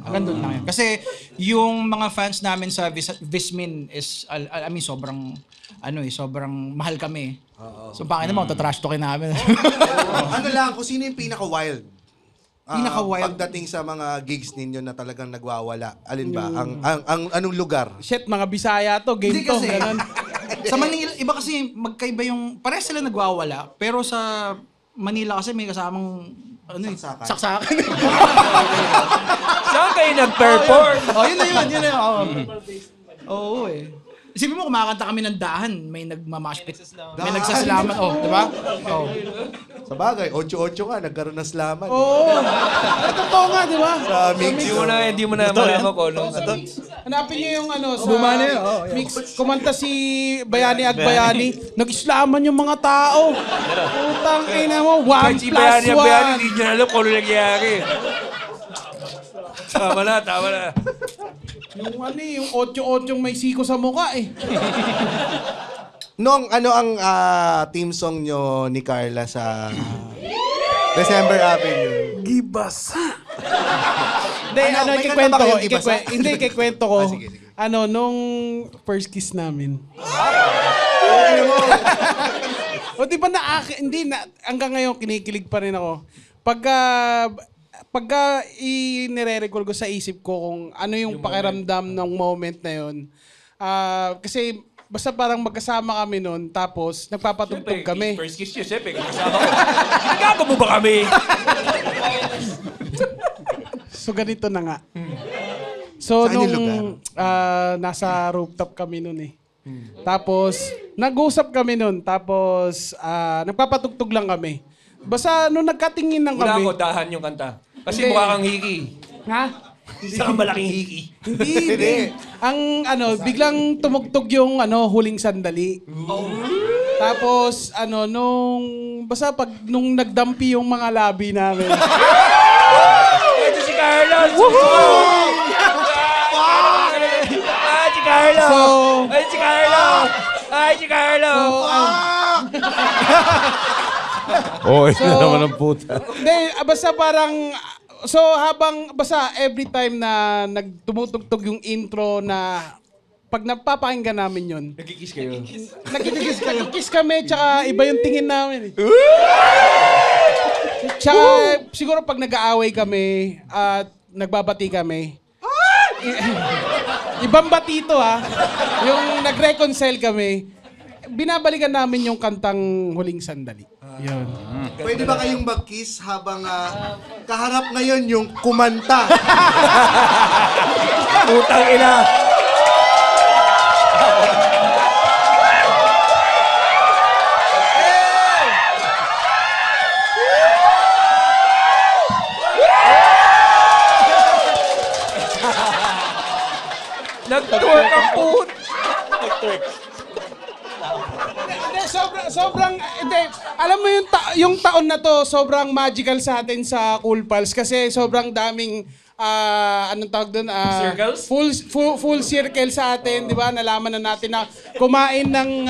Speaker 6: Kasi yung mga fans namin sa Vismin is, I mean, sobrang mahal kami. So, bakit naman, trash talkin namin.
Speaker 1: Ano lang, kung sino yung pinaka-wild?
Speaker 6: Pinaka-wild?
Speaker 1: Pagdating sa mga gigs ninyo na talagang nagwawala. Alin ba? Ang anong lugar?
Speaker 2: Shit, mga Bisaya to, game
Speaker 6: Hindi
Speaker 2: to.
Speaker 6: kasi.
Speaker 2: Ganun.
Speaker 6: Sa Manila, iba kasi magkaiba yung, pares sila nagwawala, pero sa Manila kasi may kasamang, saksakan.
Speaker 3: Saan kayo nag-perform?
Speaker 6: Yun na yun. Oo eh. Isipin mo, kumakanta kami ng dahan, may nagmamashpit, may nagsasalamat, di ba?
Speaker 1: Sa bagay, 8-8 nga, nagkaroon ng slaman.
Speaker 2: Oo. Totoo nga, di ba?
Speaker 1: Sa mix.
Speaker 3: Hindi mo na malaman ko.
Speaker 2: Hanapin niyo yung sa mix. Kumanta si Bayani Agbayani. Nag-islaman yung mga tao. Putang ina mo. 1
Speaker 3: Si
Speaker 2: plus
Speaker 3: Bayani,
Speaker 2: 1.
Speaker 3: hindi niya alam kung ano nangyayari. Tama na.
Speaker 2: Yung yung 8-8 yung may siko sa mukha eh.
Speaker 1: Ano ang team song nyo ni Carla sa December Avenue?
Speaker 2: Gibasa.
Speaker 1: May kanta ba kayong Gibasa?
Speaker 2: Kikwento ko.
Speaker 1: Sige.
Speaker 2: Nung first kiss namin. O di ba hanggang ngayon kinikilig pa rin ako. Pagka inire-recall ko sa isip ko kung ano yung pakiramdam ng moment na yun. Kasi basta parang magkasama kami noon, tapos nagpapatugtog kami.
Speaker 3: First kiss yun, siyempre. Kasama ko. Nagagawa mo ba kami?
Speaker 2: So ganito na nga. So
Speaker 1: Saan yung
Speaker 2: nung nasa rooftop kami noon eh. Tapos nag-usap kami noon, tapos nagpapatugtog lang kami. Basta nung nagkatingin lang
Speaker 3: Wala
Speaker 2: kami.
Speaker 3: ko dahan yung kanta. Kasi
Speaker 2: Hindi.
Speaker 3: mukha kang hiki.
Speaker 2: Ha?
Speaker 3: Isa kang malaking hiki.
Speaker 2: Hindi. Ang biglang tumugtog yung huling sandali. Tapos basta nung nagdampi yung mga labi namin.
Speaker 3: Ito si Carlos! Si Carlo! Si Carlo! Si Carlo!
Speaker 7: Ito naman ang puta.
Speaker 2: Hindi, basta parang basta every time na nagtumutugtog yung intro na pag napapakinggan namin yun.
Speaker 3: Nagkikiss kayo.
Speaker 2: Nagkikiss kami, tsaka iba yung tingin namin. Tsaka siguro pag nag-aaway kami at nagbabati kami, ibang bati to yung nag-reconcile kami, binabalikan namin yung kantang Huling Sandali. Yun.
Speaker 1: Pwede ba kayong mag-kiss habang kaharap ngayon yung kumanta?
Speaker 3: Putang ina! Nag-twerk ang put!
Speaker 2: Alam mo yung taon na to, sobrang magical sa atin sa Cool Pals kasi sobrang daming anong tawag doon?
Speaker 3: Circles?
Speaker 2: Full circle sa atin, di ba? Nalaman na natin na kumain ng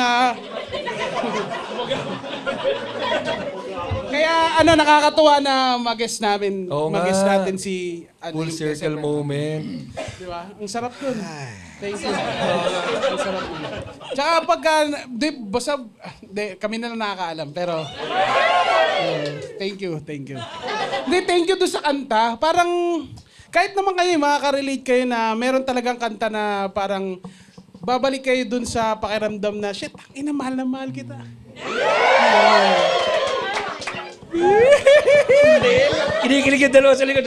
Speaker 2: kaya nakakatuwa na mag-guest namin.
Speaker 3: Oo nga.
Speaker 2: Mag-guest natin si
Speaker 3: Full
Speaker 2: yung
Speaker 3: circle
Speaker 2: December.
Speaker 3: moment.
Speaker 2: Di ba? Ang sarap dun. Thank you. Ang sarap dun. Tsaka pagka, kami na lang nakakaalam. Pero, thank you. Thank you doon sa kanta. Parang, kahit naman kayo, makaka-relate kayo na meron talagang kanta na parang, babalik kayo dun sa pakiramdam na, shit, mahal na mahal kita.
Speaker 3: Kinikilig yung dalawa sa likod.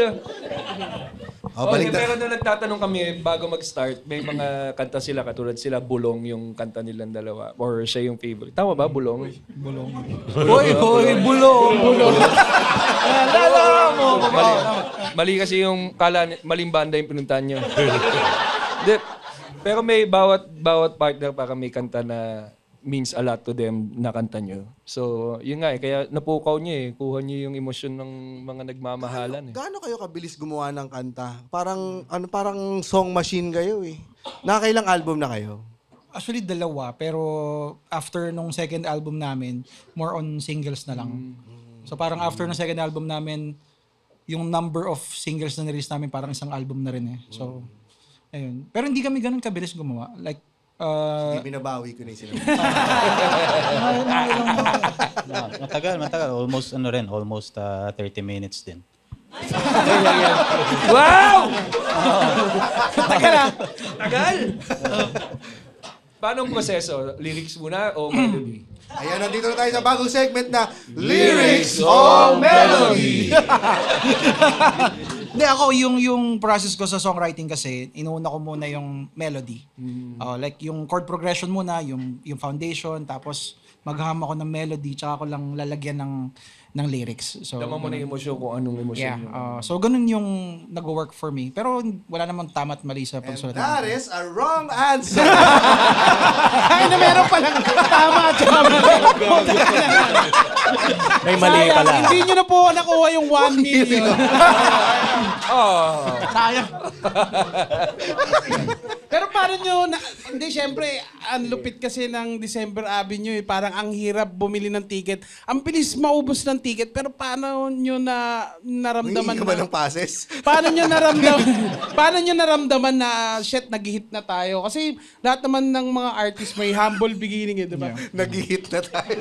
Speaker 1: Balik
Speaker 3: Pero nung nagtatanong kami bago mag-start, may mga kanta sila katulad sila Bulong yung kanta nilang dalawa or siya yung favorite. Tama ba, Bulong? Bulong. Hoy, Bulong! Lala mo! Mali kasi yung maling banda yung pinuntahan nyo. Pero may bawat partner para may kanta na means a lot to them na kanta nyo. So, yun nga kaya napukaw niyo kuha niyo yung emosyon ng mga nagmamahalan
Speaker 1: Gaano kayo kabilis gumawa ng kanta? Parang song machine kayo eh. Nakakailang album na kayo?
Speaker 6: Actually, 2. Pero after nung second album namin, more on singles na lang. So parang after ng second album namin, yung number of singles na nirelease namin parang isang album na rin eh. So, ayun. Pero hindi kami ganun kabilis gumawa. Like,
Speaker 1: Hindi binabawi ko na yung sinabi.
Speaker 8: Matagal. Almost 30 minutes din.
Speaker 3: Wow! Tagal ah! Tagal! Paano ang proseso? Lyrics muna o melody?
Speaker 1: Ayan, nandito na tayo sa bagong segment na Lyrics o Melody.
Speaker 6: Hindi, ako, yung process ko sa songwriting kasi, inuuna ko muna yung melody. Like, yung chord progression muna, yung foundation, tapos maghaham ako ng melody, tsaka ako lang lalagyan ng lyrics. So,
Speaker 3: Dama mo na yung emosyon kung anong emosyon
Speaker 6: yeah.
Speaker 3: yun.
Speaker 6: So, ganun yung nag-work for me. Pero wala namang tama at mali sa
Speaker 1: And
Speaker 6: pagsulat.
Speaker 1: that is a wrong answer.
Speaker 2: Ay, na meron palang tama at tama.
Speaker 5: May mali
Speaker 2: Sayang,
Speaker 5: pala.
Speaker 2: hindi nyo na po nakuha yung 1 million. Sayang. Pero paano nyo, hindi, syempre, ang lupit kasi ng December Avenue, parang ang hirap bumili ng ticket. Ang bilis maubos ng ticket, pero paano nyo naramdaman
Speaker 1: Hindi ka ba ng passes?
Speaker 2: Paano nyo naramdaman na shit, nag-hit na tayo? Kasi lahat naman ng mga artist may humble beginning, di ba?
Speaker 1: Nag-hit na tayo.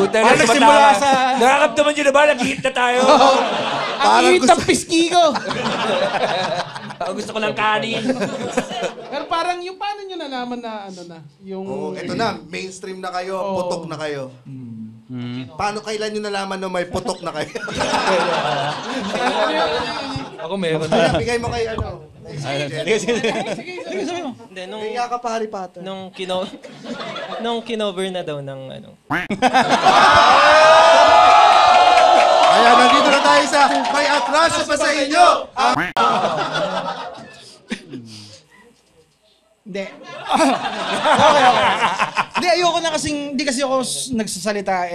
Speaker 3: Puta na, nagsimula sa... Nakakamdaman nyo na ba? Nag-hit na tayo.
Speaker 2: Ang hit ng piski ko.
Speaker 3: Gusto ko lang kanin.
Speaker 2: Pero parang yung paano nyo nalaman na ano na? Yung...
Speaker 1: Oh, eto na, mainstream na kayo, putok na kayo. Paano kailan nyo nalaman na may putok na kayo?
Speaker 3: Ako meron na.
Speaker 1: Kaya bigay mo kay ano.
Speaker 9: Hindi, nung,
Speaker 1: Kaya ka pa, Harry Potter.
Speaker 9: nung kinover na daw ng ano.
Speaker 1: Ayan, nandito na tayo sa may atraso pa sa inyo.
Speaker 6: Hindi. Hindi, ayoko na kasing, hindi kasi ako nagsasalita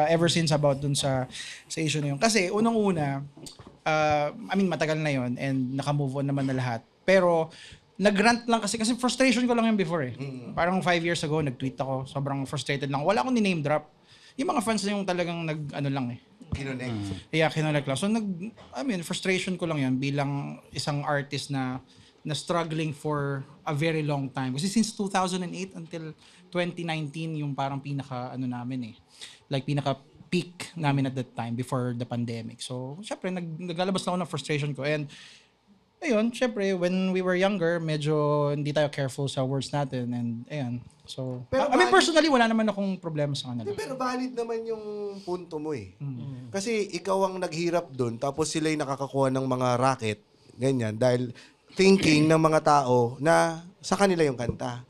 Speaker 6: ever since about dun sa issue na yun. Kasi unang-una, matagal na yun and naka-move on naman na lahat. Pero nag-rant lang kasi frustration ko lang yun before eh. Parang 5 years ago, nag-tweet ako. Sobrang frustrated lang. Wala akong ni-name drop. Yung mga fans na yung talagang nag-ano lang eh.
Speaker 1: Kinonect.
Speaker 6: Yeah, kinonect lang. So frustration ko lang yun bilang isang artist na struggling for a very long time. Kasi since 2008 until 2019, yung parang namin eh. Like pinaka-peak namin at that time before the pandemic. So, syempre, naglalabas lang ako ng frustration ko. And, ayun, syempre, when we were younger, medyo hindi tayo careful sa words natin. And, ayun. So,
Speaker 1: Pero
Speaker 6: personally, wala naman akong problema sa kanila.
Speaker 1: Pero valid naman yung punto mo eh. Kasi ikaw ang naghirap dun, tapos sila'y nakakakuha ng mga racket, ganyan, dahil thinking ng mga tao na sa kanila yung kanta.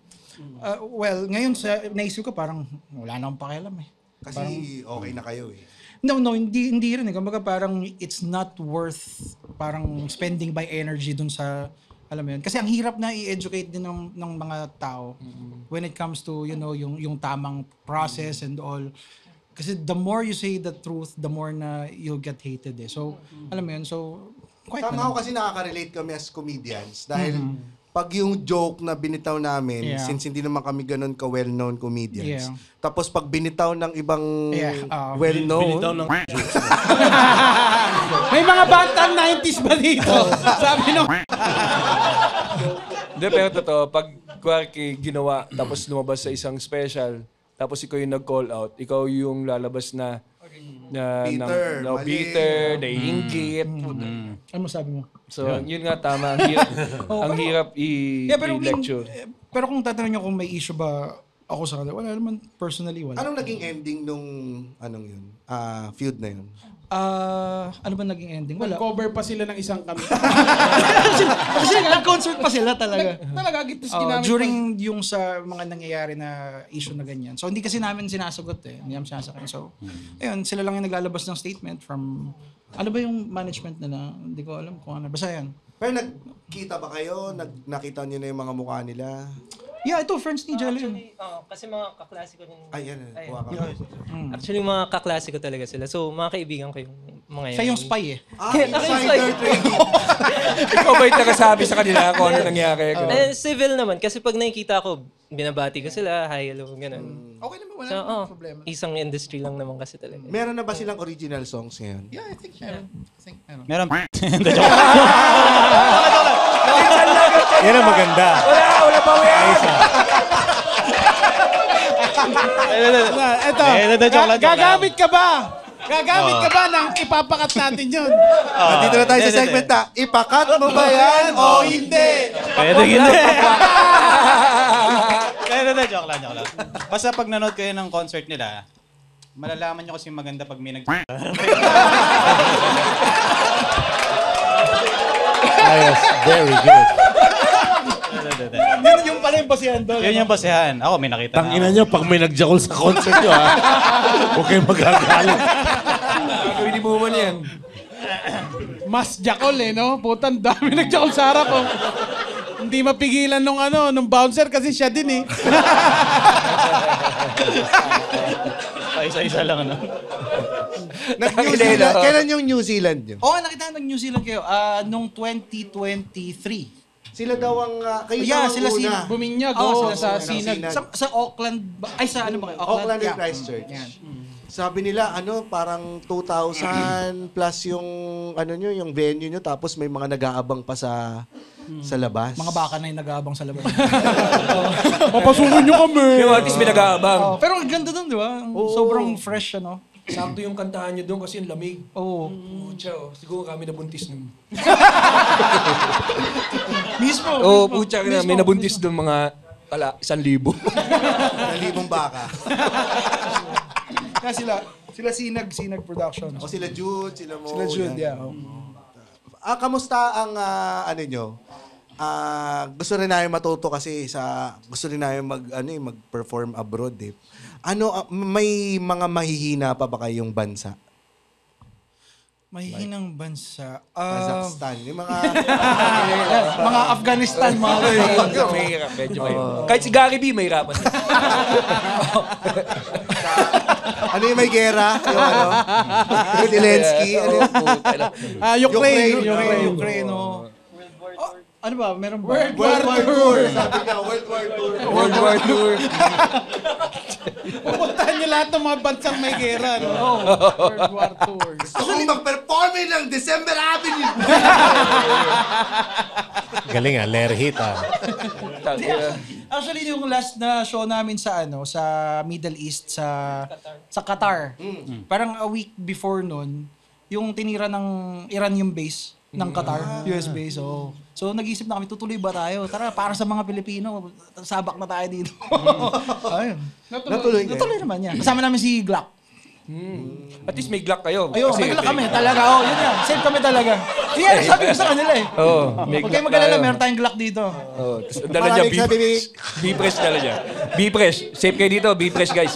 Speaker 6: Well, ngayon, naisip ko parang wala na akong pakialam eh.
Speaker 1: Kasi okay na kayo eh.
Speaker 6: No, hindi rin eh. Kumbaga parang it's not worth parang spending my energy dun sa, alam mo yun. Kasi ang hirap na i-educate din ng mga tao when it comes to, yung tamang process and all. Kasi the more you say the truth, the more na you'll get hated eh. So, alam mo yun, so,
Speaker 1: somehow kasi nakaka-relate kami as comedians dahil pag yung joke na binitaw namin, since hindi naman kami ganun ka-well-known comedians, tapos pag binitaw ng ibang well-known,
Speaker 7: Binitaw ng
Speaker 2: May mga batang 90s ba dito? Sabi nung...
Speaker 3: Hindi, pero totoo, pag Kwarki ginawa, tapos lumabas sa isang special, tapos ikaw yung nag-call out, ikaw yung lalabas na
Speaker 1: bitter, mali.
Speaker 3: bitter, naiinggit.
Speaker 6: ano sabi mo?
Speaker 3: So, yun nga tama. Ang hirap i-lecture.
Speaker 6: Pero kung tatanungin nyo kung may issue ba ako sa kanila, wala naman, personally, wala.
Speaker 1: anong naging ending nung feud na yun?
Speaker 6: Ano ba naging ending? Wala.
Speaker 2: Cover pa sila ng isang kami.
Speaker 6: Kasi nag-concert pa sila talaga.
Speaker 2: Talaga, gitos ginamit.
Speaker 6: During yung sa mga nangyayari na issue na ganyan. So, hindi kasi namin sinasagot eh. Hindi namin sinasagot. So, ayun, sila lang yung naglalabas ng statement from, ano ba yung management nila? Hindi ko alam kung ano. Basta yan.
Speaker 1: Pero nagkita ba kayo? Nakita niyo na yung mga mukha nila?
Speaker 6: Yeah, ito, friends ni Jelly.
Speaker 9: Actually, kasi mga kaklase ko din.
Speaker 1: Ay, yan. Kuha ka.
Speaker 9: Actually, mga kaklase ko talaga sila. So, mga kaibigan ko yung Mga
Speaker 6: Siya yung spy eh.
Speaker 1: Insider trading.
Speaker 3: Ikaw ba yung nakasabi sa kanila kung ano nangyari?
Speaker 9: Civil naman. Kasi pag nakikita ko, binabati ko sila, hi, hello, ganun.
Speaker 6: Okay naman, wala
Speaker 9: So,
Speaker 6: namang problema.
Speaker 9: isang industry lang naman kasi talaga.
Speaker 1: Meron na ba silang original songs ngayon?
Speaker 6: Yeah, I think meron.
Speaker 8: Meron.
Speaker 5: Yan ang maganda.
Speaker 3: Wala pa yan!
Speaker 2: Ito, gagamit ka ba? Gagamit ka ba ng ipapakat natin yun?
Speaker 1: Nandito na tayo sa segment na, ipakat mo ba yan o hindi?
Speaker 8: Pwede hindi. Hindi, joke lang. Basta pag nanood kayo ng concert nila, malalaman nyo kasi maganda pag may
Speaker 5: Ayos. Very good.
Speaker 6: Yun yung pala yung basihan doon.
Speaker 8: Yun yung basehan. Ako, may nakita na
Speaker 7: Tangina nyo, pag may nagjakol sa concert nyo, ha? Huwag kayong magagalit.
Speaker 3: Hindi mo man yan.
Speaker 2: Mas jakol eh, no? Putan, dami nagjakol sa harap oh. Hindi mapigilan nung bouncer kasi siya din eh.
Speaker 8: Isa-isa lang, ano?
Speaker 1: New Zealand, kailan yung New Zealand nyo?
Speaker 6: Oo, nakita ng New Zealand kayo. Nung 2023.
Speaker 1: Sila daw ang, kayo
Speaker 6: Yeah,
Speaker 1: daw ang
Speaker 6: sila
Speaker 1: una.
Speaker 2: Buminyag,
Speaker 6: Oo,
Speaker 2: sila sa Sinag.
Speaker 6: Sa Auckland, sa ano ba kayo?
Speaker 1: Auckland and
Speaker 6: yeah.
Speaker 1: Christchurch.
Speaker 6: Yan.
Speaker 1: Sabi nila, parang 2,000 plus yung, yung venue nyo, tapos may mga nag-aabang pa sa labas.
Speaker 6: Mga baka na yung nag-aabang sa labas.
Speaker 2: Papasukin nyo kami.
Speaker 3: Yung artist may nag-aabang.
Speaker 6: Pero ang ganda doon, di ba? Sobrang fresh, ano?
Speaker 3: Sakto yung kantahan nyo doon kasi yung lamig.
Speaker 6: Oo.
Speaker 3: Pucha, siguro kami nabuntis nun.
Speaker 6: Mismo.
Speaker 3: Oo, pucha, may nabuntis doon mga 1,000.
Speaker 1: 1,000 baka.
Speaker 6: Kaya sila Sinag Productions.
Speaker 1: O sila Jude, sila Mo.
Speaker 6: Sila Jude,
Speaker 1: yan.
Speaker 6: yeah.
Speaker 1: Kamusta ang, nyo? Gusto rin namin matuto kasi gusto rin namin mag-perform abroad eh. May mga mahihina pa ba kayong bansa?
Speaker 6: Mahihinang bansa.
Speaker 1: Kazakhstan. Yung mga...
Speaker 6: Mga Afghanistan, mga
Speaker 3: Mahirap, medyo mahirap. Kahit si Gary B, mahirapan.
Speaker 1: Ano yung may gera? Yung Zelensky?
Speaker 6: Ukraine. Ano ba? Meron ba?
Speaker 1: World War Tour. Sabi niya, World War Tour.
Speaker 3: World War Tour.
Speaker 2: Pupuntahan niyo lahat ng mga bansang may gera, no? World War Tour.
Speaker 1: Gusto kong mag-perform ng December Avenue.
Speaker 5: Galing Lerhit
Speaker 6: Actually, yung last na show namin sa Middle East, sa Qatar. Parang a week before nun, yung tinira ng Iran yung base ng Qatar, US base. So nag-isip na kami, tutuloy ba tayo? Tara, para sa mga Pilipino, sabak na tayo dito. Ayun. Natuloy naman yan. Kasama namin si Glock.
Speaker 3: At least may Glock kayo.
Speaker 6: Ayun, may Glock kami. Talaga, yun yan. Safe kami talaga. Yan, sabi ko sa kanila eh.
Speaker 3: May
Speaker 6: Huwag kayo mag-alala, meron tayong Glock dito.
Speaker 3: Dala niya, B-Fresh dala niya. B-Fresh. Safe kayo dito, B-Fresh guys.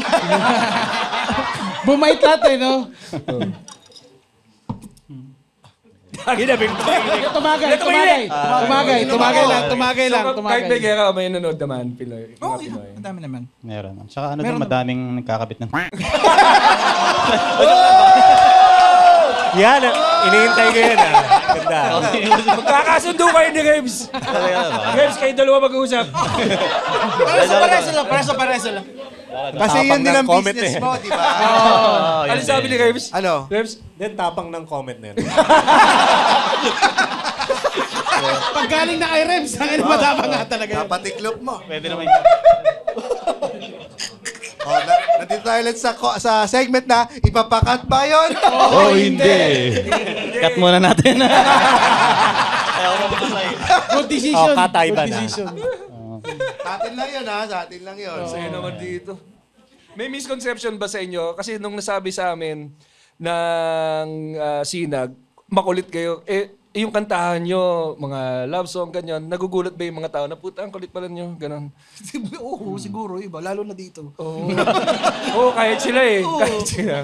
Speaker 2: Bumait natin, no? Tumagay lang.
Speaker 3: Kahit may gera, may nanood naman. Pinoy.
Speaker 6: Oo, ang dami naman.
Speaker 8: Meron. Tsaka madaming nagkakabit ng...
Speaker 5: Yan, iniintay ko yan Ganda.
Speaker 3: Magkakasundo kayo ni Rebs. Rebs, kayo dalawa mag-uusap.
Speaker 6: Pareso lang.
Speaker 1: Kasi yun din ang business mo, di ba?
Speaker 3: Ano sabi ni Rebs?
Speaker 1: Ano?
Speaker 3: Rebs?
Speaker 5: Then tapang ng comment na yun.
Speaker 2: Pag galing na kay Rems, ang madama nga talaga yun.
Speaker 1: Napatiklop mo.
Speaker 8: Pwede naman
Speaker 1: Nandito tayo ulit sa segment na ipapakat ba yun?
Speaker 7: Oh, hindi.
Speaker 8: Cut muna natin.
Speaker 2: Good decision.
Speaker 5: Katay ba
Speaker 2: Good
Speaker 5: na?
Speaker 2: decision.
Speaker 1: Sa atin lang yun, ha? Sa atin lang yun.
Speaker 3: Sa'yo naman dito. May misconception ba sa inyo? Kasi nung nasabi sa amin ng Sinag, makulit kayo. Yung kantahan nyo, mga love song, ganyan, nagugulat ba yung mga tao na puta, ang kulit pala nyo, ganon.
Speaker 6: Oo, siguro iba. Lalo na dito.
Speaker 3: Oo, kahit sila eh. Kahit sila.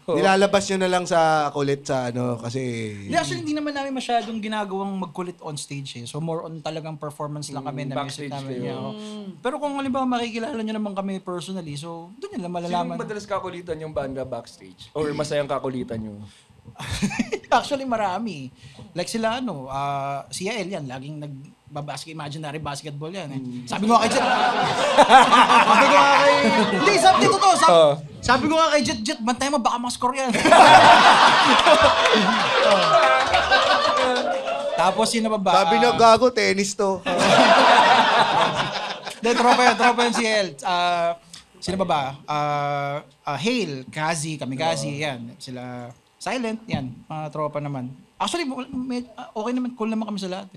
Speaker 1: Nilalabas nyo na lang sa kulit sa kasi...
Speaker 6: Actually, hindi naman namin masyadong ginagawang magkulit on stage eh. So more on talagang performance lang kami na music
Speaker 3: backstage
Speaker 6: namin.
Speaker 3: kayo.
Speaker 6: Pero kung halimbawa makikilala nyo naman kami personally, so doon nyo lang
Speaker 3: Sino
Speaker 6: malalaman.
Speaker 3: madalas kakulitan yung banda backstage? Or masayang kakulitan nyo?
Speaker 6: Actually, marami. Like sila, si Yael yan, laging imaginary basketball yan. Eh. Sabi ko nga kay Jet, hindi, sabi ko nga kay Jet, bantay mo, baka ma-score yan. Tapos sino ba?
Speaker 1: Sabi niya, gago, tennis to.
Speaker 6: Hindi, tropa yun si Yael. Sino ba? Hale, Kazi, Kamigazi, yan. Sila, Silent, yan. Mga tropa naman. Actually, okay naman, cool naman kami sa lahat.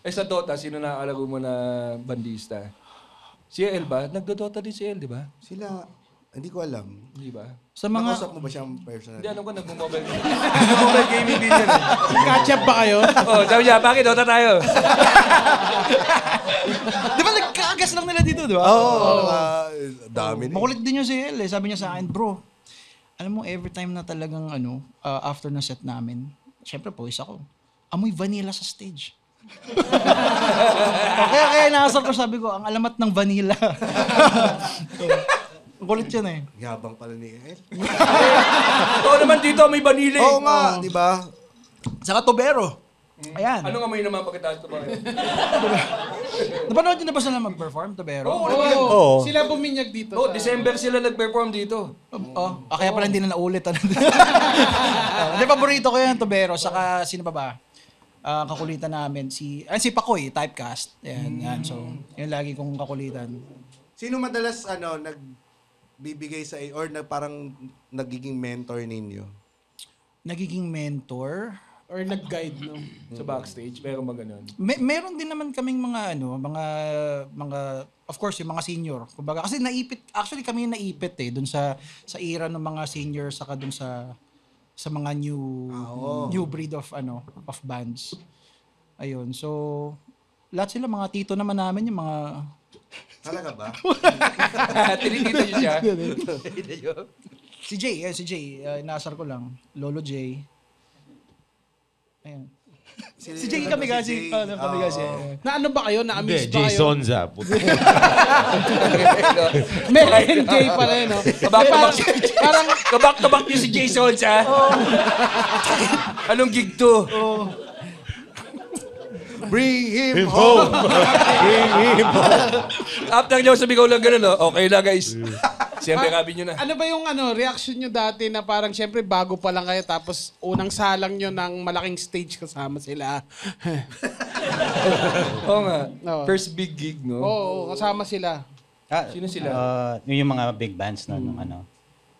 Speaker 3: Sa Dota, sino nakakalago mo na bandista? Si El ba? Nagdo-Dota din si El, di ba?
Speaker 1: Sila, hindi ko alam.
Speaker 3: Di ba?
Speaker 6: Sa mga...
Speaker 1: Nakausap mo ba siyang personal?
Speaker 3: Hindi, alam ko nagmo-mobile mobile gaming din yan.
Speaker 2: Catch up ba kayo?
Speaker 3: Sabi niya, bakit Dota tayo?
Speaker 6: Di ba nagkagas lang nila dito, di ba?
Speaker 1: Oo, dami na.
Speaker 6: Makulit din yung si El. Sabi niya sa akin, bro, alam mo, every time na talagang after na set namin, syempre pawis ako. Amoy vanilla sa stage. kaya nakasar ko, sabi ko, ang alamat ng vanilla. Ang kulit yan eh.
Speaker 1: Yabang pala ni El.
Speaker 3: Oo naman dito, may vanilla.
Speaker 1: Oo nga, di ba?
Speaker 6: Saka Tobero. Ayan.
Speaker 3: Ano nga may naman pagkataas ito ba?
Speaker 6: Napanood niyo na ba sila mag-perform, Tobero?
Speaker 2: Oo. Sila buminyag dito.
Speaker 3: December sila nag-perform dito.
Speaker 6: Kaya pala hindi na naulit. Hindi, paborito ko yan, Tobero. Saka sino ba? Kakulitan namin si Pakoy, typecast. Yan. So, yun lagi kong kakulitan.
Speaker 1: Sino madalas nagbibigay sa or parang nagiging mentor ninyo?
Speaker 6: Nagiging mentor
Speaker 2: or nag-guide, no?
Speaker 3: Sa backstage, meron ba ganun?
Speaker 6: Meron din naman kaming mga of course yung mga senior. Kumbaga kasi actually kami yung naipit dun sa era ng mga senior saka dun sa mga new breed of bands. Ayun. So lahat sila mga tito naman namin yung mga
Speaker 1: Talaga ba?
Speaker 3: Tinitito niyo siya?
Speaker 6: Si Jay, inasar ko lang. Lolo Jay. Ayan. Si Jay Kamigazi. Kamigazi.
Speaker 2: Na ano ba kayo? Na-amaze
Speaker 7: Hindi,
Speaker 2: ba
Speaker 7: Jay
Speaker 2: kayo?
Speaker 7: Sonza.
Speaker 2: Meron Jay pala yun, no?
Speaker 3: Kabak niyo si Jason, ha? Anong gig to?
Speaker 1: Bring him home!
Speaker 7: Bring him home.
Speaker 3: After niyo sabi ko lang ganun, okay na guys. Siyempre, kabi nyo na.
Speaker 2: Ano ba yung reaction nyo dati na parang syempre bago pa lang kayo tapos unang salang nyo ng malaking stage kasama sila?
Speaker 3: Oo nga.
Speaker 2: Oo.
Speaker 3: First big gig, no?
Speaker 2: Oo, kasama sila.
Speaker 3: Sino sila?
Speaker 8: Yung mga big bands na nung ano.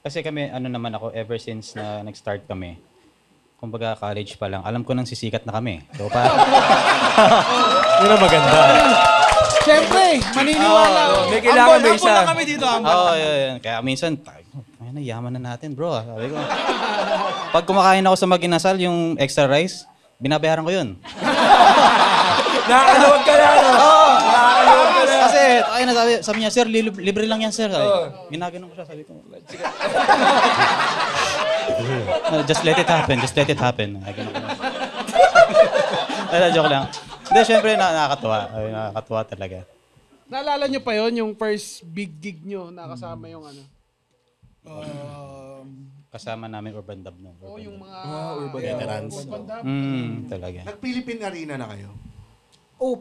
Speaker 8: Kasi kami, naman ako, ever since na nag-start kami, kumbaga college pa lang, alam ko nang sisikat na kami. So,
Speaker 5: Yun ang maganda.
Speaker 2: Syempre, maniniwala.
Speaker 3: May kailangan may
Speaker 6: Ambon lang
Speaker 3: isa.
Speaker 6: kami dito.
Speaker 8: yun. Kaya minsan, yaman na natin, bro. Sabi ko. Pag kumakain ako sa Maginasal, yung extra rice, binabayaran ko yun.
Speaker 3: Nakakalawag ka na, no? Nakakalawag ka na.
Speaker 8: Kasi, sabi niya, sir, libre lang yan, sir. Ginaganon ko siya, sabi ko. Just let it happen, just let it happen. Joke lang. Hindi, syempre, nakakatuwa. Nakakatuwa talaga.
Speaker 2: Naalala nyo pa yon yung first big gig nyo nakasama yung
Speaker 8: Kasama namin Urban Dub no.
Speaker 2: yung mga
Speaker 3: urban
Speaker 5: veterans.
Speaker 8: Talaga.
Speaker 1: Nag-Philippine Arena na kayo?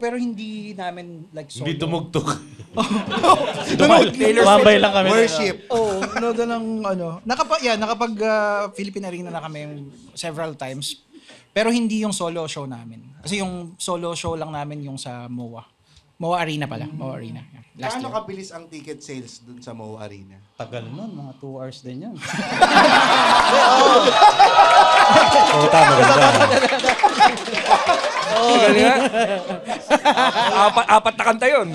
Speaker 6: Pero hindi namin like solo.
Speaker 7: Hindi tumugtog.
Speaker 8: Tumambay lang kami.
Speaker 1: Worship.
Speaker 6: Nakapag Philippine Arena na kami several times. Pero hindi yung solo show namin. Kasi yung solo show lang namin yung sa MOA. MOA Arena pala. MOA Arena. Last
Speaker 1: Gaano
Speaker 6: year.
Speaker 1: kabilis ang ticket sales dun sa MOA Arena?
Speaker 8: Tagal nun, mga 2 hours din yan.
Speaker 3: Galing nga. Apat na kanta yun.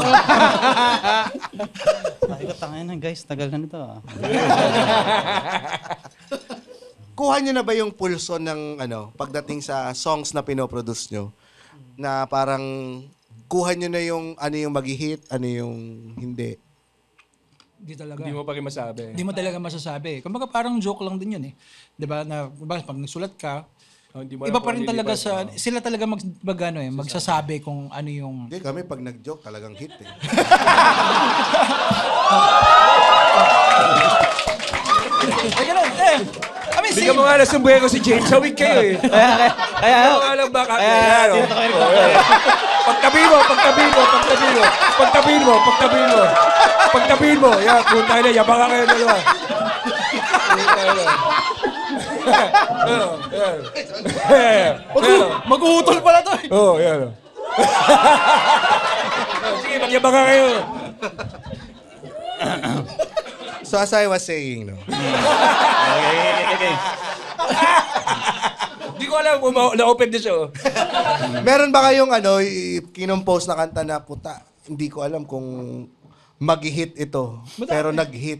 Speaker 8: Sabi ko, tangin na guys, tagal na nito.
Speaker 1: Kuha nyo na ba yung pulso ng pagdating sa songs na pinoproduce nyo? Na parang kuha nyo na yung ano yung mag-hit, ano yung hindi?
Speaker 6: Hindi talaga.
Speaker 3: Hindi mo pa rin masabi.
Speaker 6: Hindi mo talaga masasabi. Kumbaga parang joke lang din yun eh. 'Di ba? Na pag nagsulat ka, iba pa rin talaga sila talaga magsasabi kung ano yung
Speaker 1: Hindi, kami pag nag-joke talagang hit eh.
Speaker 3: Bigyan mo nga na sumbuhin ko si James. Hawig kayo eh. Kaya nga lang baka. Pagtabihin mo. Yan, punta na. Yabang ka kayo dalawa.
Speaker 6: Maghuhutol pala to.
Speaker 3: Oo, yan. Sige, magyabang ka kayo.
Speaker 1: So as I was saying, no?
Speaker 8: Okay.
Speaker 3: Hindi ko alam kung na-open na siya.
Speaker 1: Meron ba kayong kinompose na kanta na puta? Hindi ko alam kung mag-hit ito. Pero nag-hit.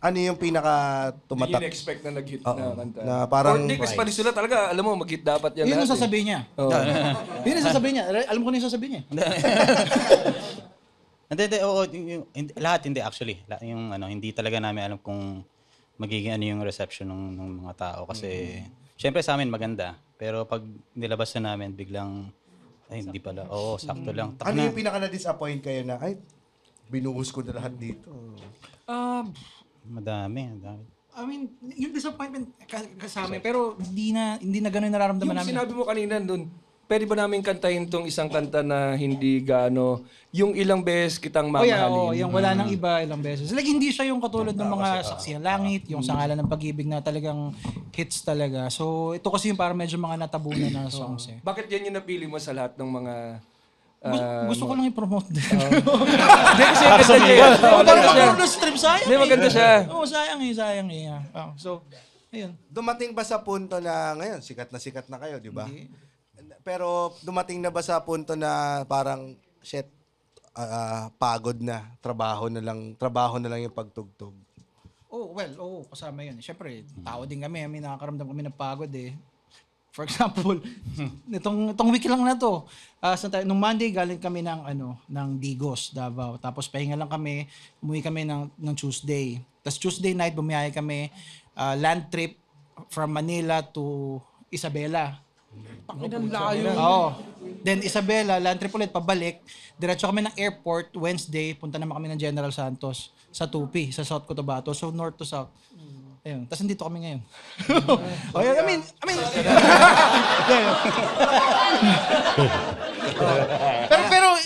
Speaker 1: Ano yung pinaka
Speaker 3: Hindi
Speaker 1: tumatak?
Speaker 3: in-expect na nag-hit na kanta.
Speaker 1: Na parang...
Speaker 3: Or hindi, kasi pa sila talaga, alam mo, mag-hit dapat yan
Speaker 6: Yun
Speaker 3: lahat.
Speaker 6: yung sasabihin niya. Yun yung sasabihin niya. Alam ko na yung sasabihin niya.
Speaker 8: Hindi, lahat hindi actually. Hindi talaga namin alam kung magiging ano yung reception ng mga tao. Kasi, syempre sa amin maganda. Pero pag nilabas na namin, biglang, ay hindi pala. Oo, sakto lang.
Speaker 1: Ano yung pinaka na-disappoint kayo na, ay, binuhos ko na lahat dito?
Speaker 8: Madami.
Speaker 6: I mean, yung disappointment kasama, pero hindi na ganun nararamdaman
Speaker 3: Yung
Speaker 6: namin.
Speaker 3: sinabi mo kanina doon, pwede ba namin kantahin tong isang kanta na hindi gaano, yung ilang beses kitang mamahalin?
Speaker 6: Yung wala nang iba ilang beses. Like, hindi siya yung katulad ng mga Saksi ng Langit, yung Sa Ngalan ng Pag-ibig na talagang hits talaga. So, ito kasi yung parang medyo mga natabunan na songs eh.
Speaker 3: Bakit yan yung napili mo sa lahat ng mga...
Speaker 6: Gusto ko lang i-promote din.
Speaker 3: Hindi kasi ganda niya.
Speaker 6: Parang mag-roll stream, sayang
Speaker 3: Hindi, maganda siya.
Speaker 6: Oo, sayang eh. So, ayun.
Speaker 1: Dumating ba sa punto na ngayon, sikat na kayo, di ba? Pero dumating na ba sa punto na parang, shit, pagod na, trabaho na lang yung pagtugtog?
Speaker 6: Kasama yun. Siyempre, tao din kami. Nakakaramdam kami ng pagod eh. For example, itong week lang na to. Nung Monday galing kami ng Digos, Davao. Tapos pahinga lang kami, umuwi kami ng Tuesday. Tapos Tuesday night bumiyahe kami land trip from Manila to Isabela.
Speaker 2: Pakinang layo.
Speaker 6: Oo. Then Isabela, land trip ulit pabalik. Diretso kami ng airport Wednesday, punta naman kami ng General Santos sa Tupi, sa South Cotabato. So north to south. Ayun. Tapos nandito kami ngayon. I mean, pero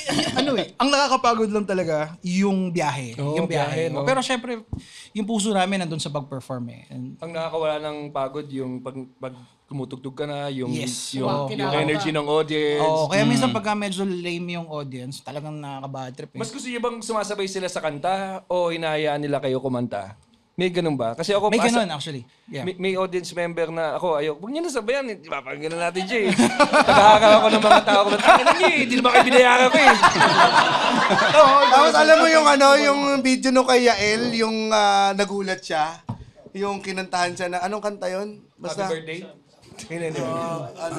Speaker 6: ang nakakapagod lang talaga yung biyahe. Yung biyahe.
Speaker 3: no?
Speaker 6: Pero syempre, yung puso namin nandun sa pag-perform eh.
Speaker 3: Ang nakakawala ng pagod, yung pag tumutugtog ka na, yung
Speaker 6: Oo.
Speaker 3: energy ng audience.
Speaker 6: Oo, kaya minsan pagka medyo lame yung audience, talagang nakaka-bad trip eh.
Speaker 3: Mas gusto niyo bang sumasabay sila sa kanta o hinahayaan nila kayo kumanta? May ganun ba? Kasi ako
Speaker 6: May ganun actually. Yeah.
Speaker 3: May audience member na ako, huwag niyo na sabayan, papagano natin siya eh. Nagkakakawa ko ng mga tao ko, hindi naman kayo binayaran ko eh.
Speaker 1: Tapos alam mo yung video no kay Yael, yung nagulat siya, yung kinantahan siya na, anong kanta yun? Basta,
Speaker 3: Happy birthday?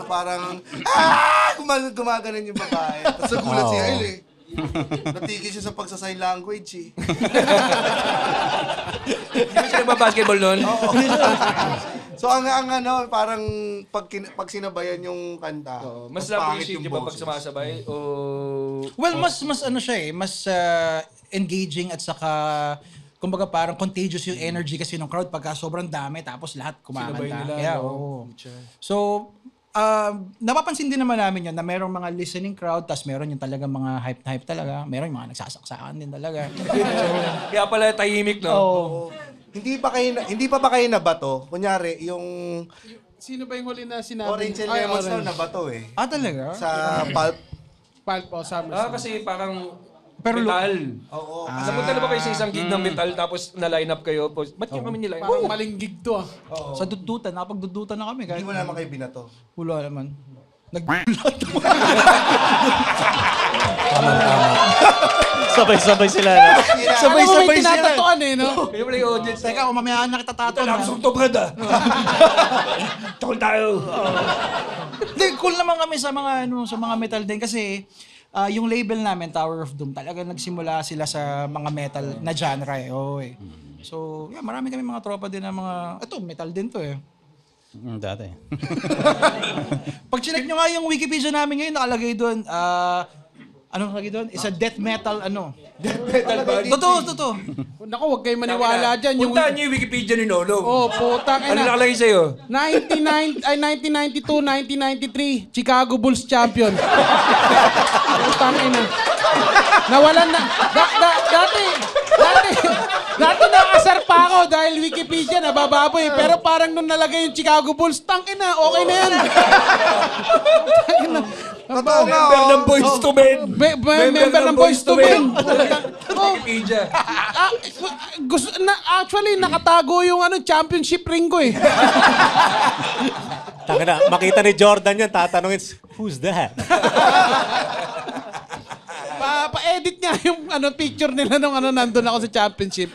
Speaker 1: parang, gumaganon yung babae. Tapos nagulat si Yael eh. Natigil siya sa pagsa-sign language eh.
Speaker 3: Hindi ba siya nagbabasketball nun?
Speaker 1: So parang pag sinabayan yung kanta,
Speaker 3: Mas
Speaker 1: pangit
Speaker 3: na-appreciate
Speaker 1: yung
Speaker 3: niyo ba pag
Speaker 1: boses.
Speaker 3: sumasabay? O...
Speaker 6: Well, mas mas engaging at saka kumbaga parang contagious yung energy kasi ng crowd pagka sobrang dami tapos lahat kumakanta.
Speaker 3: Sinabay nila,
Speaker 6: Yeah,
Speaker 3: no?
Speaker 6: oo. So, napapansin din naman namin yun na merong mga listening crowd tapos meron yung talaga mga hype na hype talaga. Meron yung mga nagsasaksakan din talaga.
Speaker 3: Kaya pala tahimik, no?
Speaker 6: Oo.
Speaker 1: Hindi pa ba kayo nabato? Kunyari, yung
Speaker 2: Sino ba yung huli na sinabi?
Speaker 1: Orange and Lemons daw nabato eh.
Speaker 6: Talaga?
Speaker 1: Sa pulp.
Speaker 2: Pulp o Summer.
Speaker 3: Kasi parang
Speaker 6: Pero
Speaker 3: metal.
Speaker 1: Oo.
Speaker 3: Napunta na ba kayo sa isang gig ng metal tapos na-line up kayo? Ba't kayo kami nila?
Speaker 2: Parang maling gig to ah.
Speaker 6: Sa dudutan, nakapagdudutan na kami.
Speaker 1: Hindi mo naman kayo binato.
Speaker 6: Wala naman.
Speaker 5: Sabay-sabay sila na.
Speaker 2: Sabay-sabay sila. Tinatatuan eh, no?
Speaker 3: Kayo pala yung audience.
Speaker 6: Teka, mamaya na kita tato na.
Speaker 3: Tapos to brad ah. Takol tayo.
Speaker 6: Hindi, cool naman kami sa mga metal din kasi yung label namin, Tower of Doom, talaga nagsimula sila sa mga metal na genre eh. Oo eh. So, yeah, marami kami mga tropa din na mga, ito, metal din to eh.
Speaker 8: Dati.
Speaker 6: Pag chinek nyo nga yung Wikipedia namin ngayon, nakalagay doon, ano nakalagay doon? Isa death metal,
Speaker 3: Metal band.
Speaker 6: Totoo.
Speaker 2: Naku, huwag kayo maniwala dyan.
Speaker 3: Puntahan niyo yung Wikipedia ni Nolo.
Speaker 2: Oh, putang
Speaker 3: Ano
Speaker 2: ina.
Speaker 3: nakalagay sa'yo?
Speaker 2: 1992, 1993, Chicago Bulls champion. Putang ina. Nawalan na. Dati nakasar pa ako dahil Wikipedia nabababoy. Pero parang nung nalagay yung Chicago Bulls, tang ina, okay na yan.
Speaker 1: Totoo nga,
Speaker 3: Member ng Boyz II Men.
Speaker 2: Member ng Boyz II Men.
Speaker 3: Wikipedia.
Speaker 2: Actually, nakatago yung championship ring ko eh.
Speaker 5: Taka na, makita ni Jordan yan, tatanungin, who's that?
Speaker 2: Pa-edit nga yung picture nila nung nandun ako sa championship.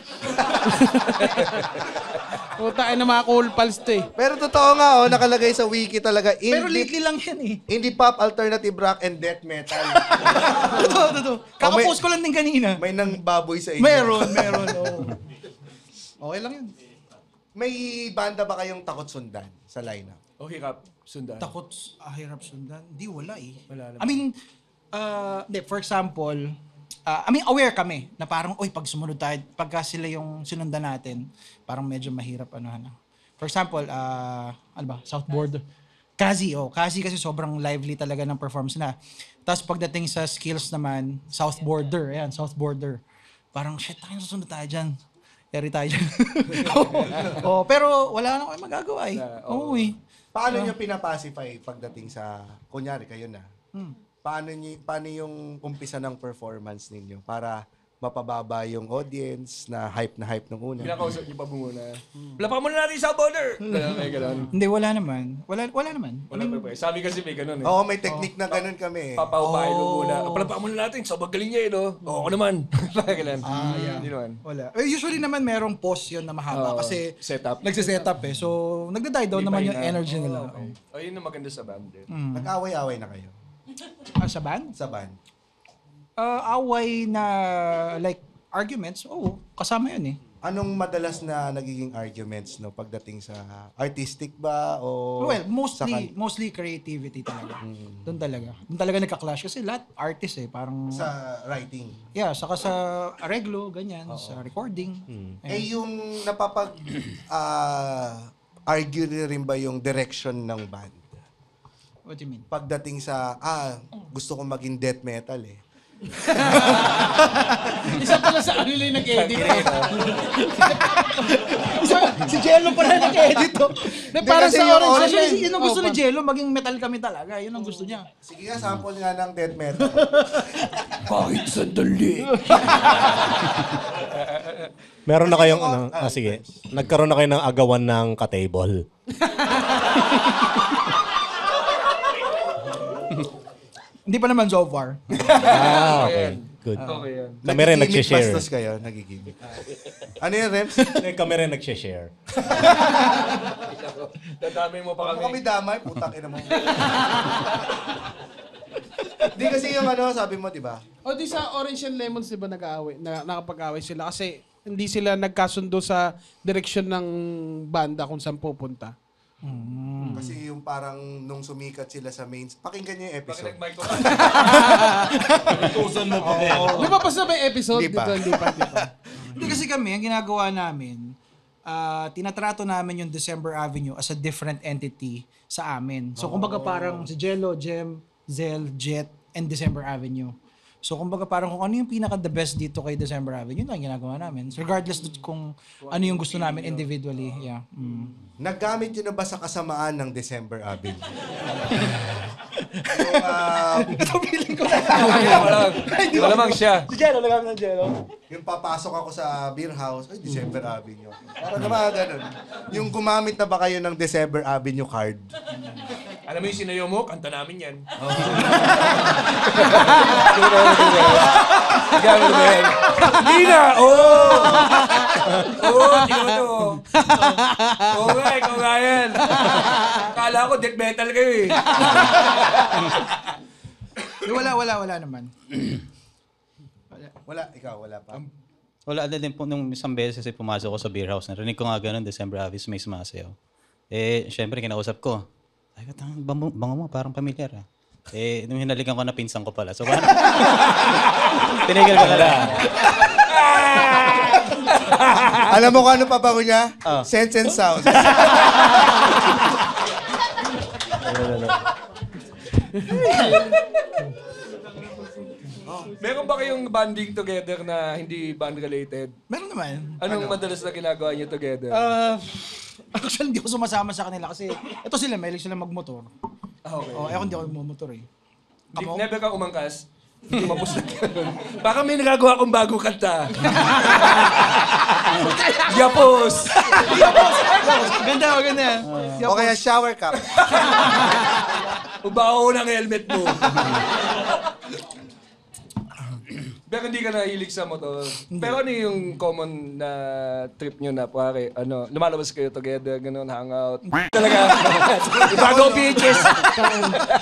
Speaker 2: Puta ay na mga cool pals to eh.
Speaker 1: Pero totoo nga, nakalagay sa wiki talaga.
Speaker 6: Pero lately lang yan eh.
Speaker 1: Indie pop, alternative rock, and death metal.
Speaker 6: Totoo. Kakapost ko lang din kanina.
Speaker 1: May nang baboy sa inyo.
Speaker 6: Meron. Okay lang yun.
Speaker 1: May banda ba kayong takot sundan sa lineup?
Speaker 3: O hirap, sundan.
Speaker 6: Takot, hirap sundan. Hindi, wala eh.
Speaker 3: Wala naman.
Speaker 6: I mean, for example, aware kami na parang, pag sumunod tayo, pagka sila yung sinundan natin, parang medyo mahirap For example, South Border. Kazi kasi sobrang lively talaga ng performance na. Tapos pagdating sa skills naman, South Border. Parang, shit, tayo susunod tayo dyan. Yari tayo dyan. Pero wala na kayo magagawa eh. Oo eh.
Speaker 1: Paano nyo pinapacify pagdating sa, kunyari kayo na, paano yung umpisa ng performance ninyo para mapababa yung audience na hype nung una?
Speaker 3: Pinakausap niyo pa muna. Lapan muna natin sa border! May ganun.
Speaker 6: Hindi, wala naman. Wala naman.
Speaker 3: Wala pa. Sabi kasi may ganun eh.
Speaker 1: Oo, may technique na ganun kami.
Speaker 3: Papaupahin mo muna. Palapakan muna natin. Sobrang galing niya eh, no? Oo naman. Ganun.
Speaker 6: Yeah.
Speaker 3: Hindi naman.
Speaker 6: Wala. Usually naman merong pause yun na mahaba kasi
Speaker 3: Setup.
Speaker 6: nagsiset-up eh. So, nagda-die down naman yung energy nila.
Speaker 3: Oh, yun ang maganda sa band eh.
Speaker 1: Nag-away-away na kayo
Speaker 6: Sa band?
Speaker 1: sa band.
Speaker 6: Away na like arguments, kasama yun eh.
Speaker 1: Anong madalas na nagiging arguments pagdating sa artistic ba o
Speaker 6: Well, mostly creativity talaga. Doon talaga nagka-clash kasi lahat artist eh, parang
Speaker 1: sa writing?
Speaker 6: yeah, saka sa areglo, ganyan, sa recording.
Speaker 1: Yung argue rin ba yung direction ng band?
Speaker 6: What do you mean?
Speaker 1: Pagdating sa, gusto ko maging death metal eh.
Speaker 2: Isa pala sa kanila yung nag-edit.
Speaker 6: Si Jello pala nag-edit to.
Speaker 2: Parang
Speaker 1: kasi
Speaker 2: sa
Speaker 1: yung
Speaker 2: orange.
Speaker 6: Actually, yun ang gusto ni Jello, maging metal kami talaga. Yun ang gusto niya.
Speaker 1: Sige nga, sample nga ng death metal.
Speaker 3: Kahit sandali.
Speaker 5: Meron na kayong, sige, nagkaroon na kayo ng agawan ng ka-table.
Speaker 6: Hindi pa naman so far.
Speaker 5: Okay. Good.
Speaker 3: Okay yan.
Speaker 5: Kami rin nag-share.
Speaker 1: Bastos kayo, nagigimik. Ano yan, Rems?
Speaker 5: Kami rin nag-share.
Speaker 3: Dadamay mo pa
Speaker 1: Kami
Speaker 3: kami.
Speaker 1: damay, putang ina mo. Di kasi yung sabi mo, di ba?
Speaker 2: O di sa Orange and Lemons, di ba nakapag-away sila? Kasi hindi sila nagkasundo sa direksyon ng banda kung saan pupunta.
Speaker 1: Kasi yung parang nung sumikat sila sa mains, pakinggan niyo yung
Speaker 3: Bakit
Speaker 1: episode.
Speaker 3: nag-mic ko?
Speaker 2: Di ba basta may episode?
Speaker 1: Hindi pa.
Speaker 2: Hindi pa.
Speaker 6: Hindi kasi kami, ang ginagawa namin, tinatrato namin yung December Avenue as a different entity sa amin. So, kumbaga parang si Jello, Jem, Zel, Jet, and December Avenue. So, kumbaga parang kung ano yung pinaka-the best dito kay December Avenue, yun ang ginagawa namin. So, regardless kung ano yung gusto namin individually. Yeah.
Speaker 1: Naggamit yun na ba sa kasamaan ng December Avenue?
Speaker 6: Ito feeling ko.
Speaker 3: Malamang siya.
Speaker 6: Si Jello, nagamit ng Jello.
Speaker 1: Yung papasok ako sa beer house, ay, December Avenue. Parang naman ganun. Yung gumamit na ba kayo ng December Avenue card?
Speaker 3: Alam mo yung sinayo mo, kanta namin yan. Gano'n ba yan? Hindi na! Oo! Hindi mo to. Oo nga, ikaw nga yan. Akala ko death metal kayo eh.
Speaker 6: Wala naman.
Speaker 1: Wala, ikaw, wala pa.
Speaker 8: Wala din po nung isang beses kasi pumasok ko sa beer house. Narinig ko nga ganun, December Avis, may sumasayaw. Syempre, kinausap ko. Ay, bango mo, parang pamilyar ah. Eh, nung hinalikan ko na pinsan ko pala. So, parang tinigil ko na lang.
Speaker 1: Alam mo kung ano pabango niya? Sense and Sound.
Speaker 3: Meron ba kayong banding together na hindi band related?
Speaker 6: Meron naman.
Speaker 3: Anong madalas na ginagawa niyo together?
Speaker 6: Actually, hindi ko sumasama sa kanila kasi ito sila, mahilig sila magmotor.
Speaker 3: Okay.
Speaker 6: Oh, ako hindi ako magmotor eh. Kamo?
Speaker 3: Never kang umangkas? Hindi mapos na ganun. Baka may nagagawa akong bagong kanta. Yapos!
Speaker 6: Ganda, maganda.
Speaker 1: O kaya shower cup.
Speaker 3: Ubaho ng helmet mo. Pero hindi ka nahilig sa motor. Pero ano yung common na trip nyo na pare, ano, lumalabas kayo together, ganun, hangout. Talaga. Bago PHS.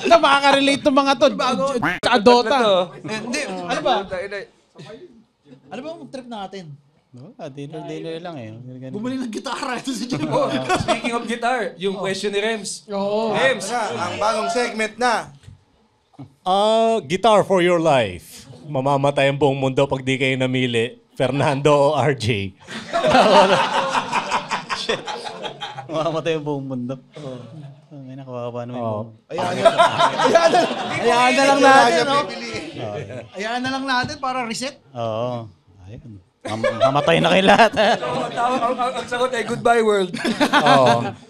Speaker 2: Ito, makaka-relate ng mga to. Tsaka Dota.
Speaker 6: Hindi, ano ba?
Speaker 3: Ina.
Speaker 6: Ano ba ang trip natin?
Speaker 8: Dinner lang eh.
Speaker 6: Bumili ng gitara ito si Jim.
Speaker 3: Oh, speaking of guitar, yung question ni Rems.
Speaker 2: Oo.
Speaker 3: Rems,
Speaker 1: Ang bagong segment na.
Speaker 5: Guitar for your life. Mamamatay ang buong mundo pag di kayo namili. Fernando o RJ?
Speaker 8: Mamamatay yung buong mundo. Ay, nakawawa naman yung buong.
Speaker 6: Hayaan na lang natin, no? Hayaan na lang natin para reset.
Speaker 8: Oo. Ayun. Mamatay na kayo lahat.
Speaker 3: ang sagot ay goodbye world.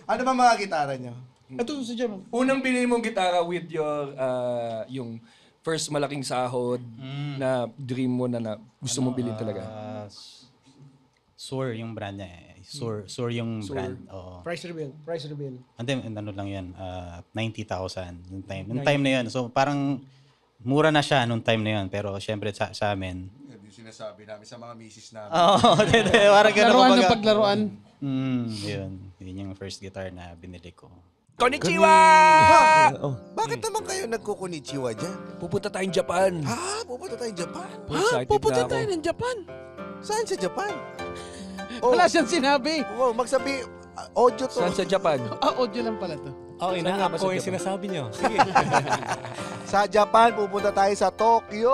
Speaker 1: Ano ba mga gitara niyo?
Speaker 6: Ito si Jim.
Speaker 3: Unang binili mong gitara with your, yung first malaking sahod na dream mo na gusto mong bilhin talaga.
Speaker 8: Soar yung brand niya eh. Soar yung brand. Oo.
Speaker 6: Price reveal.
Speaker 8: Hindi, ano lang yan, 90,000 yung time. Yung time na yun. So parang mura na siya nung time na yun. Pero syempre sa amin.
Speaker 1: Yung sinasabi namin sa mga misis namin.
Speaker 8: Oo, parang gano'n.
Speaker 2: Laruan ng paglaruan.
Speaker 8: Yun. Yun yung first guitar na binili ko.
Speaker 3: Konnichiwa!
Speaker 1: Bakit naman kayo nagkukunichiwa dyan?
Speaker 3: Pupunta tayong Japan.
Speaker 1: Pupunta tayong Japan?
Speaker 3: Pupunta tayo
Speaker 2: ng Japan.
Speaker 1: Saan sa Japan?
Speaker 2: Wala siyang sinabi.
Speaker 1: Magsabi, audio to.
Speaker 3: Saan sa Japan?
Speaker 2: Audio lang pala to.
Speaker 5: Ina-up ko yung sinasabi niyo. Sige.
Speaker 1: Sa Japan, pupunta tayo sa Tokyo.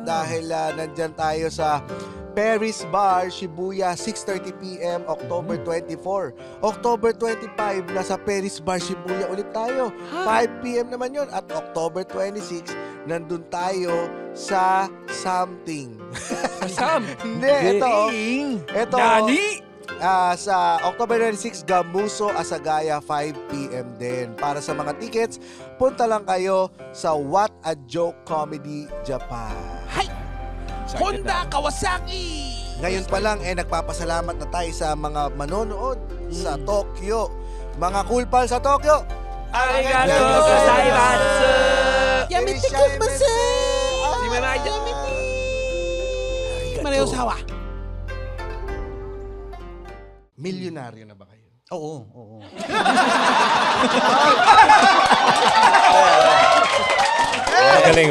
Speaker 1: Dahil nandyan tayo sa Paris Bar, Shibuya, 6:30 p.m. October 24. October 25, nasa Paris Bar, Shibuya ulit tayo. 5 p.m. naman yon. At October 26, nandun tayo sa something.
Speaker 3: Sam!
Speaker 1: Hindi, ito.
Speaker 3: Nani?
Speaker 1: Sa October 26, Gamuso, Asagaya, 5 p.m. din. Para sa mga tickets, punta lang kayo sa What a Joke Comedy Japan.
Speaker 2: Honda Kawasaki!
Speaker 1: Ngayon pa lang, nagpapasalamat na tayo sa mga manonood sa Tokyo. Mga cool pal sa Tokyo!
Speaker 3: Arigato gozaimasu!
Speaker 2: Yamete kumasu! Yamete! Mario Sawa.
Speaker 1: Milyonaryo na ba kayo?
Speaker 8: Oo.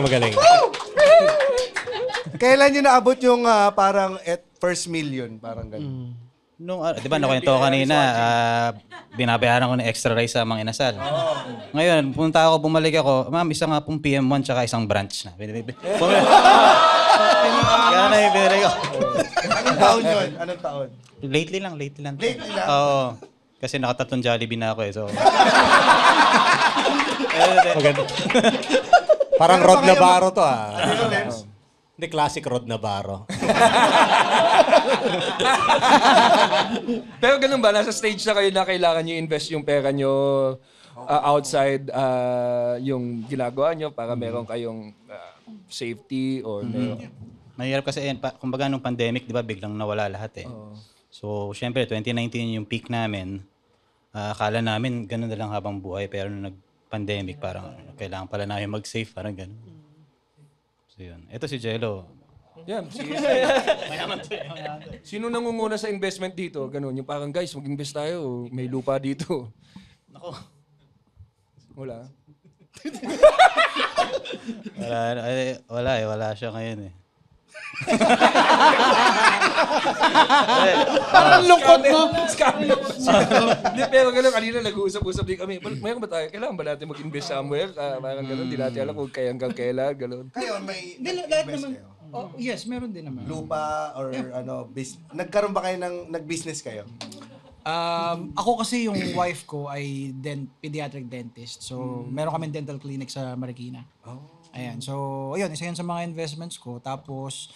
Speaker 5: Magaling.
Speaker 1: Kailan nyo naabot yung parang at first million? Parang gano'n.
Speaker 8: Nung, di ba nakwento ko kanina, binabayaran ko ng extra rice sa mga inasal. Ngayon, punta ako, bumalik ako, ma'am, isa nga pong PM1 tsaka isang branch na. Kaya na yung binili ko.
Speaker 1: Anong taon yun? Anong taon?
Speaker 8: Lately lang.
Speaker 1: Lately lang?
Speaker 8: Oo. Kasi nakatatong Jollibee na ako eh, so...
Speaker 5: Maganda. Parang Rod Navarro to
Speaker 1: Ano, Lems?
Speaker 5: Hindi, classic Rod Navarro.
Speaker 3: Pero ganun ba? Nasa stage na kayo na kailangan nyo invest yung pera nyo outside yung ginagawa nyo para meron kayong safety or meron...
Speaker 8: Mahirap kasi, kumbaga nung pandemic, di ba, biglang nawala lahat eh. So, syempre, 2019 yung peak namin. Akala namin ganun na lang habang buhay, pero nung nag-pandemic, parang kailangan pala namin mag-save, parang ganun. So, yun. Ito si Jello.
Speaker 3: Yeah, sino nangunguna sa investment dito? Ganun, yung parang guys, mag-invest tayo. May lupa dito.
Speaker 8: Nako.
Speaker 3: Wala.
Speaker 8: Wala siya ngayon eh.
Speaker 2: Parang lungkot mo.
Speaker 3: Scammer. Hindi, pero gano'n, kanina nag-uusap-usap din kami. Mayroon ba tayo? Kailangan ba natin mag-invest somewhere? Parang gano'n, di natin alam kung kaya hanggang kailan, gano'n.
Speaker 1: Kayo, may
Speaker 6: Hindi, lahat
Speaker 1: nag-invest
Speaker 6: naman.
Speaker 1: kayo?
Speaker 6: Yes, meron din naman.
Speaker 1: Lupa or nagkaroon ba kayo ng nag-business kayo?
Speaker 6: Ako kasi yung wife ko ay pediatric dentist. So, meron kaming dental clinic sa Marikina. Ayan. So, ayun, isa yun sa mga investments ko. Tapos,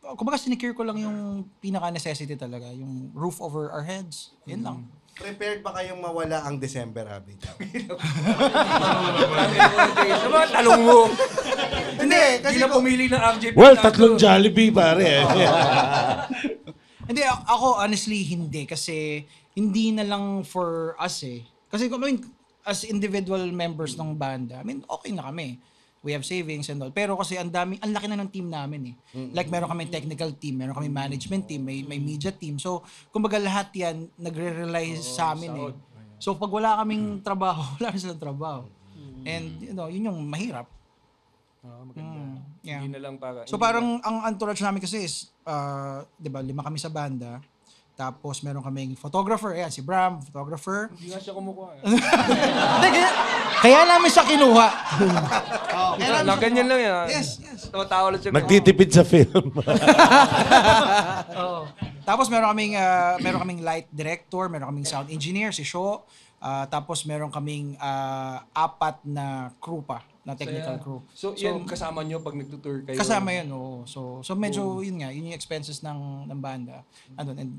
Speaker 6: kumbaga sinicure ko lang yung pinaka-necessity talaga. Yung roof over our heads. Yun lang.
Speaker 1: Prepared ba kayong mawala ang December, Abby?
Speaker 3: Ano ba, talong mo?
Speaker 1: Hindi,
Speaker 3: Hindi na pumili ng RJ.
Speaker 7: Well, 3 Jollibee, pare.
Speaker 6: Hindi, ako honestly hindi. Kasi hindi na lang for us eh. Kasi I mean, as individual members ng banda, I mean, okay na kami. We have savings and all. Pero kasi ang laki na ng team namin eh. Like meron kami technical team, meron kami management team, may media team. So, kumbaga lahat yan nagre-rely sa amin eh. So, pag wala kaming trabaho, wala rin silang trabaho. And, yun yung mahirap.
Speaker 3: Maganda.
Speaker 6: Yeah.
Speaker 3: Hindi na lang para.
Speaker 6: So parang ang entourage namin kasi is, 'di ba, 5 kami sa banda. Tapos meron kaming photographer, ayan si Bram, photographer.
Speaker 3: Hindi nga siya kumukuha.
Speaker 6: Kaya namin siya kinuha.
Speaker 3: Na ganyan lang yan.
Speaker 6: Yes.
Speaker 3: Tawa lang siya.
Speaker 7: Nagtitipid sa film.
Speaker 6: Tapos meron kaming light director, meron kaming sound engineer si Sho. Tapos meron kaming 4 na crew pa, na technical crew.
Speaker 3: So, yan kasama nyo pag nagtutour kayo?
Speaker 6: Kasama yun, oo. So medyo yun nga, yun yung expenses ng banda. And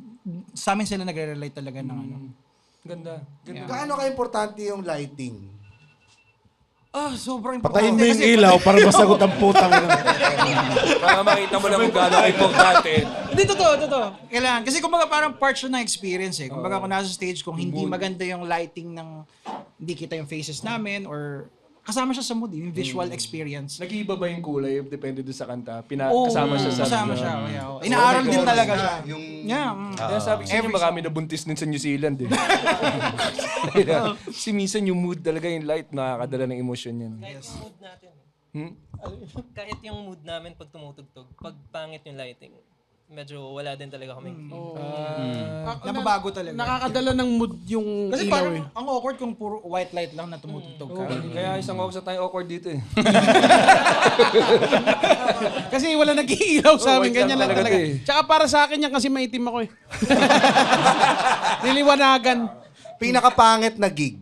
Speaker 6: sa amin sila nagre-relate talaga ng
Speaker 3: Ganda.
Speaker 1: Gaano ka-importante yung lighting?
Speaker 6: Sobrang importante.
Speaker 7: Patayin mo yung ilaw para masagot ang putang ina.
Speaker 3: Para makita mo lang kung gaano importante.
Speaker 6: Hindi, totoo. Kailangan. Kasi kumbaga parang part siya ng experience eh. Kumbaga kung nasa stage, kung hindi maganda yung lighting ng, hindi kita yung faces namin or kasama siya sa mood, yung visual experience.
Speaker 3: Nag-iiba ba yung kulay? Depende doon sa kanta. Kasama siya sa...
Speaker 6: Kasama siya. Inaaral din talaga siya.
Speaker 3: Kaya sabi ko sa inyo, marami nabuntis din sa New Zealand eh. Kasi minsan yung mood talaga, yung light, nakakadala ng emosyon yan.
Speaker 9: Kahit yung mood natin. Kahit yung mood namin pag tumutugtog, pag pangit yung lighting, medyo wala din talaga kaming feel.
Speaker 6: Nababago talaga.
Speaker 2: Nakakadala ng mood yung
Speaker 6: Kasi
Speaker 2: ilaw
Speaker 6: parang
Speaker 2: eh.
Speaker 6: ang awkward kung puro white light lang na tumutugtog ka.
Speaker 3: Kaya isang oras na tayo awkward dito eh.
Speaker 2: Kasi wala nag-iilaw sa amin,
Speaker 3: white
Speaker 2: ganyan
Speaker 3: lang
Speaker 2: lang
Speaker 3: talaga
Speaker 2: talaga.
Speaker 3: eh.
Speaker 2: Tsaka para sa akin yan kasi maitim ako eh. Niliwanagan.
Speaker 1: Pinakapangit na gig?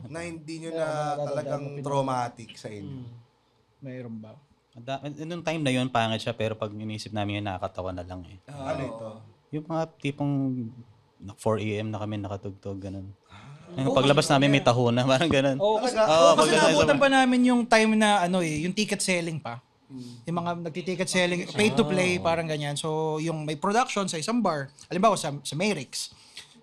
Speaker 1: Na hindi nyo na talagang traumatic sa inyo?
Speaker 6: Mayroon ba?
Speaker 8: Noong time na yun, pangit siya, pero pag inisip namin yun, nakakatawa na lang eh.
Speaker 1: Ano ito?
Speaker 8: Yung mga tipong 4 a.m. na kami nakatugtog, ganun. Yung paglabas namin may taho na, parang ganun.
Speaker 6: Kasi naabutan pa namin yung time na yung ticket selling pa. Yung mga nagti-ticket selling, pay to play, parang ganyan. So, yung may production sa isang bar, halimbawa sa Mayrix.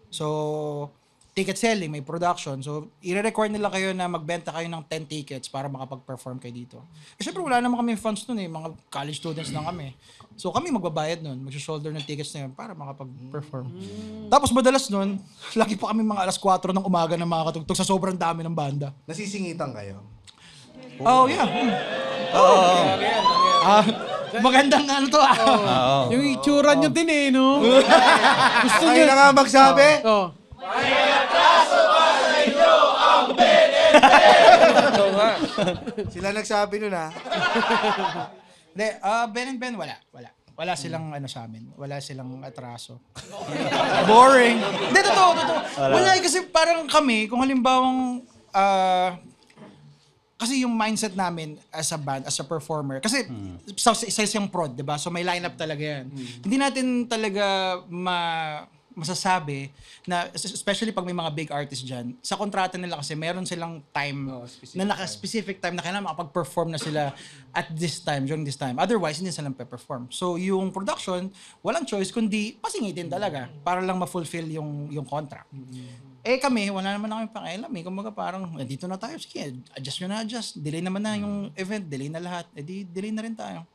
Speaker 6: So, ticket selling, may production. So, i-require nila kayo na magbenta kayo ng 10 tickets para makapag-perform kayo dito. Eh, syempre, wala naman kami funds nun eh. Mga college students lang kami. So, kami magbabayad nun. Mag-shoulder ng tickets na yun para makapag-perform. Tapos, madalas nun, lagi pa kami mga alas 4 ng umaga na makakatugtog sa sobrang dami ng banda.
Speaker 1: Nasisingitan kayo?
Speaker 6: Oh, yeah. Magandang ano to
Speaker 2: Yung itsura nyo din eh, no? Gusto
Speaker 1: Ay na nga magsabi? Sila nagsabi nun ha?
Speaker 6: Hindi, Ben and Ben, wala. Wala silang ano sa amin. Wala silang atraso. Boring. Hindi, totoo. Wala kasi parang kami, kung halimbawang, kasi yung mindset namin as a band, as a performer, kasi sa isang prod, diba? So may lineup talaga yan. Hindi natin talaga masasabi na, especially pag may mga big artists dyan, sa kontrata nila kasi meron silang time, na naka-specific time na kailangan makapag-perform na sila at this time, during this time. Otherwise, hindi sila pe-perform. So, yung production, walang choice kundi pasingitin talaga para lang ma-fulfill yung contract. Eh kami, wala naman kami pakialam eh. Kumbaga parang, dito na tayo, sige, adjust nyo na adjust. Delay naman na yung event, delay na lahat. Delay na rin tayo.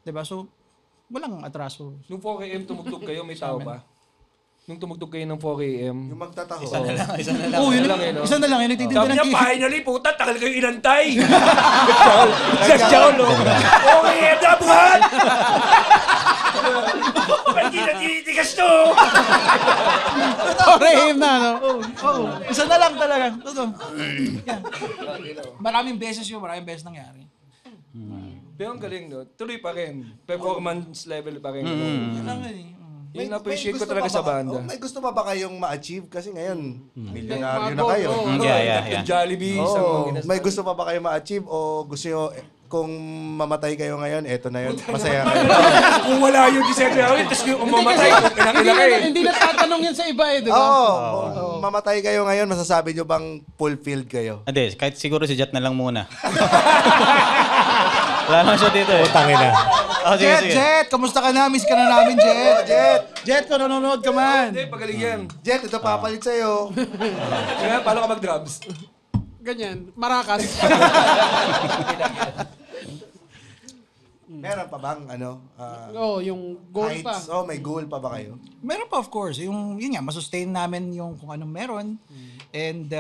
Speaker 6: Diba? So, walang atraso.
Speaker 3: Nung 4 a.m. tumugtog kayo, may tao ba? Nung tumugtog kayo ng 4 a.m.
Speaker 1: Yung magtataho.
Speaker 8: Isa na lang.
Speaker 6: Oo, yun
Speaker 3: lang eh, no?
Speaker 6: Isa na lang. Yung nagtitinda
Speaker 3: Sabi
Speaker 6: ng
Speaker 3: niya,
Speaker 6: ticket.
Speaker 3: finally, puta, tagal kayo inantay. Sa Jaulo. Okay, dapat!
Speaker 6: Isa na lang talaga. Totoo. Yan. Maraming beses nangyari.
Speaker 3: Pero ang galing, no? Tuloy pa rin. Performance level pa rin.
Speaker 6: Yan lang eh.
Speaker 3: Yung na-appreciate ko
Speaker 1: gusto
Speaker 3: talaga
Speaker 1: pa
Speaker 3: sa
Speaker 1: ba-
Speaker 3: banda.
Speaker 1: may gusto pa ba kayong ma-achieve? Kasi ngayon, milyonaryo na kayo.
Speaker 8: Yeah.
Speaker 3: Jollibee,
Speaker 1: Oo. May gusto pa ba kayo ma-achieve o gusto nyo, kung mamatay kayo ngayon, eto na yun, masaya kayo.
Speaker 3: Kung wala yung December awit, tapos yung umamatay, pinakilaki.
Speaker 2: Hindi na tatanong yan sa iba eh, di ba?
Speaker 1: Oo. Kung mamatay kayo ngayon, masasabi nyo bang fulfilled kayo?
Speaker 8: Hindi, kahit siguro si Jet na lang muna. Wala naman siya dito eh.
Speaker 5: Utangin na.
Speaker 8: Oh, sige, sige.
Speaker 6: Jet, kamusta ka na? Miss ka na namin, Jet. Jet, kung nanonood ka man.
Speaker 3: Hindi, pagaling yan.
Speaker 1: Jet, ito papalit sa'yo.
Speaker 3: Kaya, paano ka mag-drums?
Speaker 2: Ganyan, marakas.
Speaker 1: Meron pa bang,
Speaker 2: Yung goal pa.
Speaker 1: heights? Oh, may goal pa ba kayo?
Speaker 6: Meron pa, of course. Yun nga, masustain namin yung kung anong meron. And,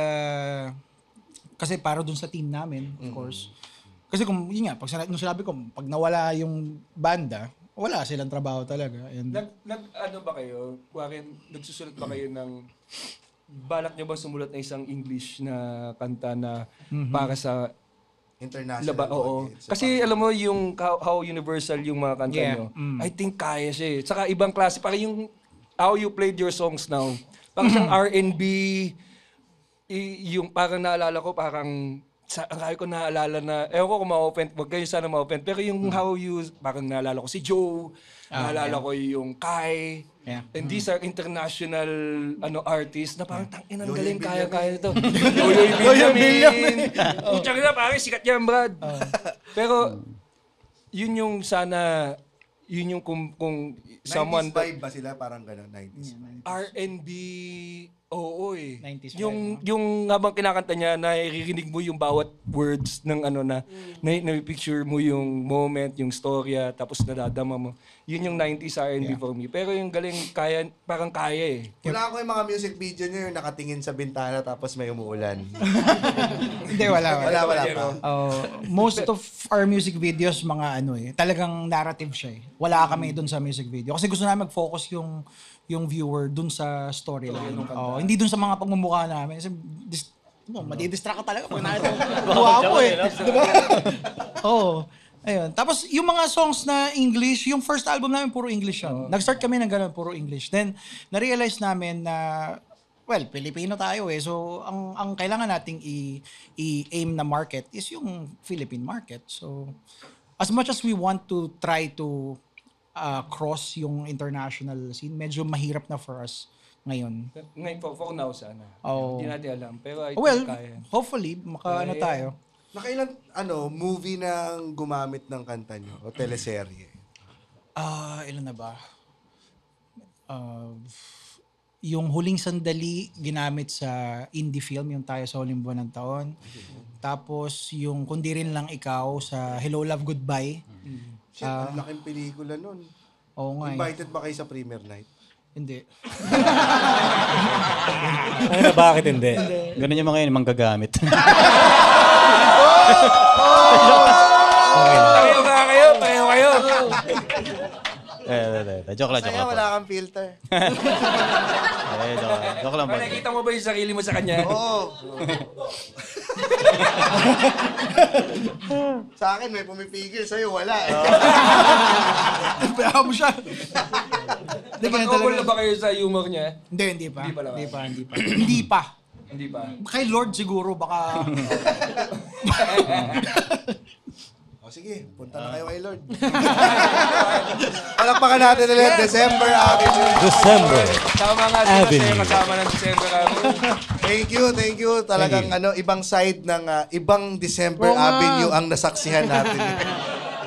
Speaker 6: kasi para dun sa team namin, of course. Kasi kung, yun nga, nung sinabi ko, pag nawala yung banda, wala silang trabaho talaga. And,
Speaker 3: Ano ba kayo? Nagsusulat ba kayo ng... Balak niyo ba sumulat na isang English na kanta na para sa
Speaker 1: International
Speaker 3: Oo.
Speaker 1: audience.
Speaker 3: Kasi alam mo yung how universal yung mga kanta
Speaker 6: Yeah.
Speaker 3: nyo. I think kaya siya eh. Saka ibang klase. Parang yung how you played your songs now. Parang siyang R&B. Yung parang naalala ko, parang ang kaya ko naalala na, ewan ko kung ma-offend, wag kayo sana ma-offend, pero yung how you, parang naalala ko si Joe, naalala ko yung Kai, and these are international artists na parang tangin ang galing, kaya nito. Yoyoy Villamin. Tsaka na, parang sikat yan, Brad. Pero, yun yung sana, yun yung kung
Speaker 1: 90s
Speaker 3: someone
Speaker 1: vibe ba sila? Parang gano'n, 90s vibe.
Speaker 3: R&B, oo eh.
Speaker 6: 90s
Speaker 3: Yung habang kinakanta niya, naririnig mo yung bawat words ng na-picture mo yung moment, yung storya, tapos nadadama mo. Yun yung 90s R&B for me. Pero yung galing, parang kaya eh.
Speaker 1: Wala ko yung mga music video nyo yung nakatingin sa bintana tapos may umuulan.
Speaker 6: hindi, wala
Speaker 1: Wala pa.
Speaker 6: Most of our music videos, mga talagang narrative siya eh. Wala kami dun sa music video. Kasi gusto namin mag-focus yung viewer dun sa storyline. Hindi dun sa mga pagmumukha namin. Kasi madidistract ka talaga pag nakita mo. Guwapo eh. Diba? Oo. Ayun. Tapos yung mga songs na English, yung first album namin puro English yun. Nag-start kami ng ganun, puro English. Then, na-realize namin na, Pilipino tayo eh. So, ang kailangan nating i-aim na market is yung Philippine market. So, as much as we want to try to cross yung international scene, medyo mahirap na for us ngayon.
Speaker 3: Ngayon, for now sana.
Speaker 6: Oh.
Speaker 3: Hindi natin alam. Pero I think kaya.
Speaker 6: Hopefully, tayo.
Speaker 1: Nakailan, movie na gumamit ng kanta nyo? O teleserye?
Speaker 6: Ilan na ba? Yung Huling Sandali, ginamit sa indie film, yung Tayo sa Huling Buwan ng Taon. Tapos, yung Kundi Rin Lang Ikaw sa Hello, Love, Goodbye.
Speaker 1: Shit, ang laking pelikula nun.
Speaker 6: Oo nga.
Speaker 1: Invited ba kayo sa premiere night?
Speaker 6: Hindi.
Speaker 5: Bakit hindi?
Speaker 8: Ganun yung mga yun, manggagamit.
Speaker 3: Pareho kayo.
Speaker 8: Joke lang.
Speaker 1: Kaya wala kang filter.
Speaker 8: Joke lang.
Speaker 3: Nakikita mo ba yung sarili mo sa kanya?
Speaker 1: Oo. Sa akin, may pumipigil. Sa'yo, wala.
Speaker 6: Kaya mo siya.
Speaker 3: Nag-couple na ba kayo sa humor niya?
Speaker 6: Hindi pa.
Speaker 3: Hindi pa.
Speaker 6: Hindi pa. Kay Lord siguro, baka...
Speaker 1: O sige, punta na kayo kay Lord. Palakpakan natin ulit, December Avenue.
Speaker 5: December
Speaker 3: Tama nga
Speaker 5: Avenue.
Speaker 3: kasama ng December Avenue.
Speaker 1: Thank you. Talagang ibang side ng ibang December
Speaker 2: Oo nga.
Speaker 1: Avenue ang nasaksihan natin.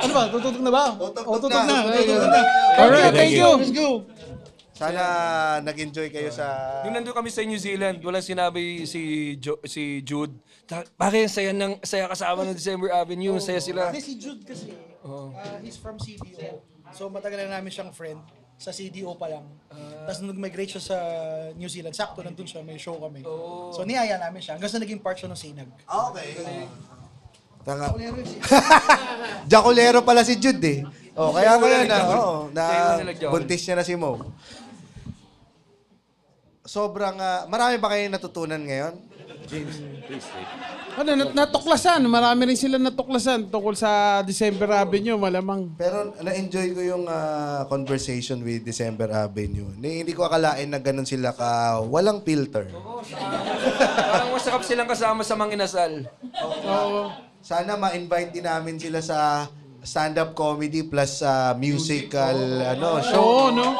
Speaker 6: Ano ba? Tututok na ba?
Speaker 1: Tututok na.
Speaker 2: Alright, thank you.
Speaker 6: Let's go.
Speaker 1: Sana nag-enjoy kayo sa...
Speaker 3: Nung nandun kami sa New Zealand, walang sinabi si Jude. Bakit saya kasama ng December Avenue, saya sila.
Speaker 6: Si Jude kasi, he's from CDO. So matagal na namin siyang friend. Sa CDO pa lang. Tapos nung nag-migrate siya sa New Zealand, sakto nandun siya, may show kami. So niyaya namin siya. Hanggang sa naging part siya ng Sinag.
Speaker 1: Okay. Tanga. Jaculero pala si Jude eh. Kaya na buntis niya na si Mo. sobrang, marami ba kayong natutunan ngayon?
Speaker 2: Ano, natuklasan. Marami rin sila natuklasan tungkol sa December Avenue, malamang.
Speaker 1: Pero na-enjoy ko yung conversation with December Avenue. Hindi ko akalain na ganun sila walang filter.
Speaker 3: Parang masakap silang kasama sa mga inasal.
Speaker 2: Oo.
Speaker 1: Sana ma-invite din namin sila sa stand-up comedy plus musical show.
Speaker 2: Oo, no?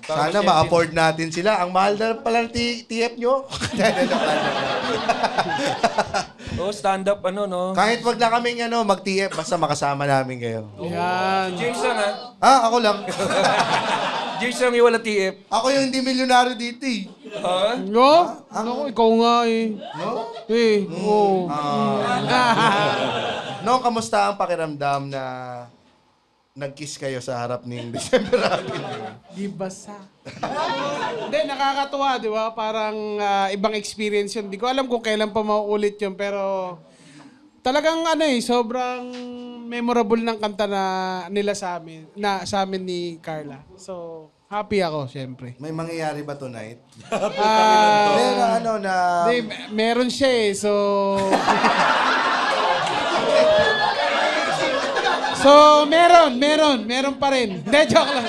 Speaker 1: Sana ma-afford natin sila. Ang mahal na pala ng TF nyo.
Speaker 3: Stand-up no?
Speaker 1: Kahit wag na kaming mag-TF, basta makasama namin kayo.
Speaker 2: Yan.
Speaker 3: James lang
Speaker 1: Ako lang.
Speaker 3: James lang yung wala TF.
Speaker 1: Ako yung hindi milyonaryo dito eh.
Speaker 3: Ha?
Speaker 2: No? Ano, ikaw nga eh.
Speaker 1: No?
Speaker 2: Oo.
Speaker 1: No, kamusta ang pakiramdam na nag-kiss kayo sa harap ni December Avenue?
Speaker 2: Di basa. Hindi, nakakatuwa, di ba? Parang ibang experience yun. Di ko alam kung kailan pa mauulit yun, pero talagang sobrang memorable ng kanta na nila sa amin ni Carla. So, happy ako, syempre.
Speaker 1: May mangyayari ba tonight?
Speaker 2: Meron siya eh, so... So, meron pa rin. Hindi, joke lang.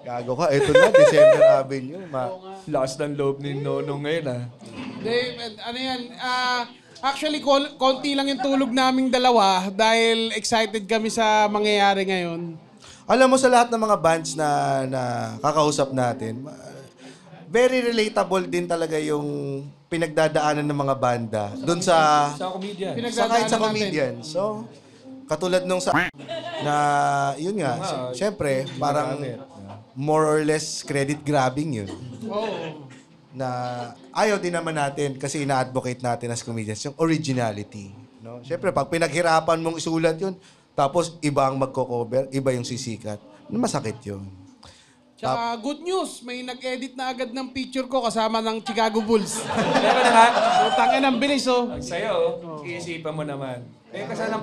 Speaker 1: Gago ka, ito na, December Avenue.
Speaker 3: Last ng loob ni Nonong ngayon
Speaker 2: Hindi, yan, actually, konti lang yung tulog naming dalawa dahil excited kami sa mangyayari ngayon.
Speaker 1: Alam mo, sa lahat ng mga bands na kakausap natin, very relatable din talaga yung pinagdadaanan ng mga banda doon sa
Speaker 3: comedian.
Speaker 1: kahit sa comedian. So, katulad nung na yun nga, syempre, parang more or less credit grabbing yun. Na ayaw din naman natin kasi ina-advocate natin as comedians yung originality. No? Syempre, pag pinaghirapan mong isulat yun, tapos iba ang magko-cover, iba yung sisikat, masakit yun.
Speaker 2: Tsaka good news, may nag-edit na agad ng picture ko kasama ng Chicago Bulls.
Speaker 3: Meron na nga.
Speaker 2: Utangin ang bilis, oh.
Speaker 3: Ang sayo, iisipan mo naman.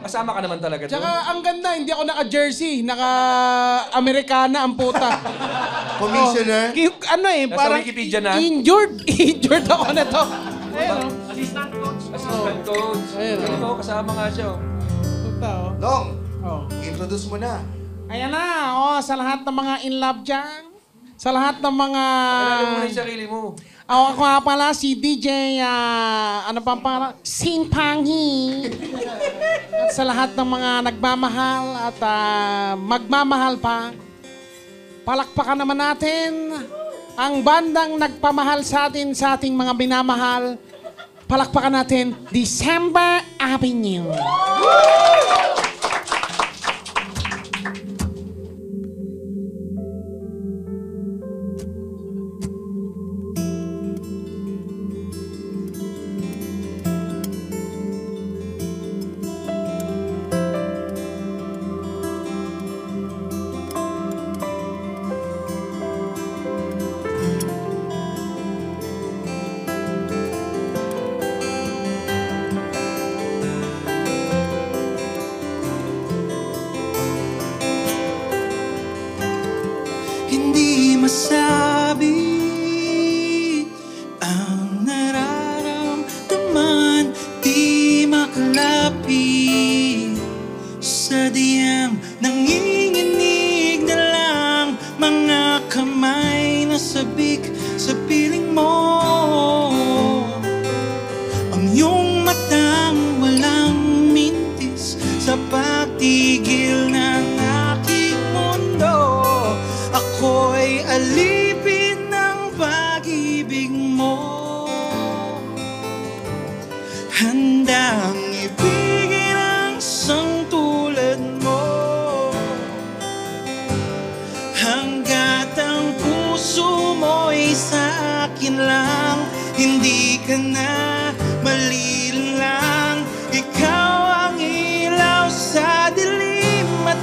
Speaker 3: Kasama ka naman talaga doon.
Speaker 2: Tsaka ang ganda, hindi ako naka-jersey, naka-Americana ang puta.
Speaker 1: Commissioner?
Speaker 3: Nasa
Speaker 2: parang
Speaker 3: Wikipedia na.
Speaker 2: injured ako na to. Ayun,
Speaker 3: Assistant coach.
Speaker 2: Ayun,
Speaker 3: Ganito, kasama nga siya.
Speaker 2: Puta, oh.
Speaker 1: Long,
Speaker 2: Oh.
Speaker 1: introduce mo na.
Speaker 2: Ayan na, sa lahat ng mga in love dyan, sa lahat ng mga...
Speaker 3: Kailangan mo na yung sarili mo.
Speaker 2: Ako nga pala si DJ, Sinpanghi. At sa lahat ng mga nagmamahal at magmamahal pa, palakpakan naman natin ang bandang nagpamahal sa atin, sa ating mga binamahal. Palakpakan natin, December Avenue.
Speaker 10: Hindi masabi ang nararamdaman, di makalapit sa diyang nanginginig na lang mga kamay na sabik sa piling mo. Ang iyong matang walang mintis sa patigil ng aking mundo. Ako'y alipin ng pag-ibig mo, handang ibigin ang isang tulad mo, hanggat ang puso mo'y sa akin lang, hindi ka na malilang. Ikaw ang ilaw sa dilim at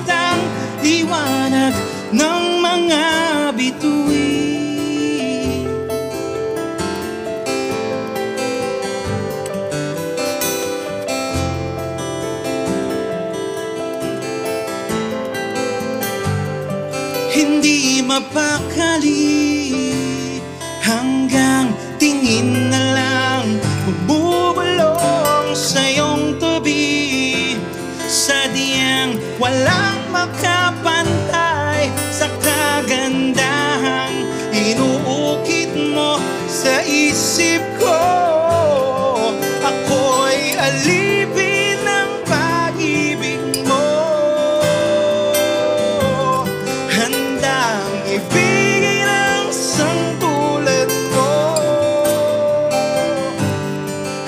Speaker 10: hindi mapakali, hanggang tingin na lang bubulong sa iyong tabi. Sadyang walang makapantay sa kagandahang inuukit mo sa isip ko. Ako'y alipin ng pag-ibig mo, handang ibigay ng sangtulad mo.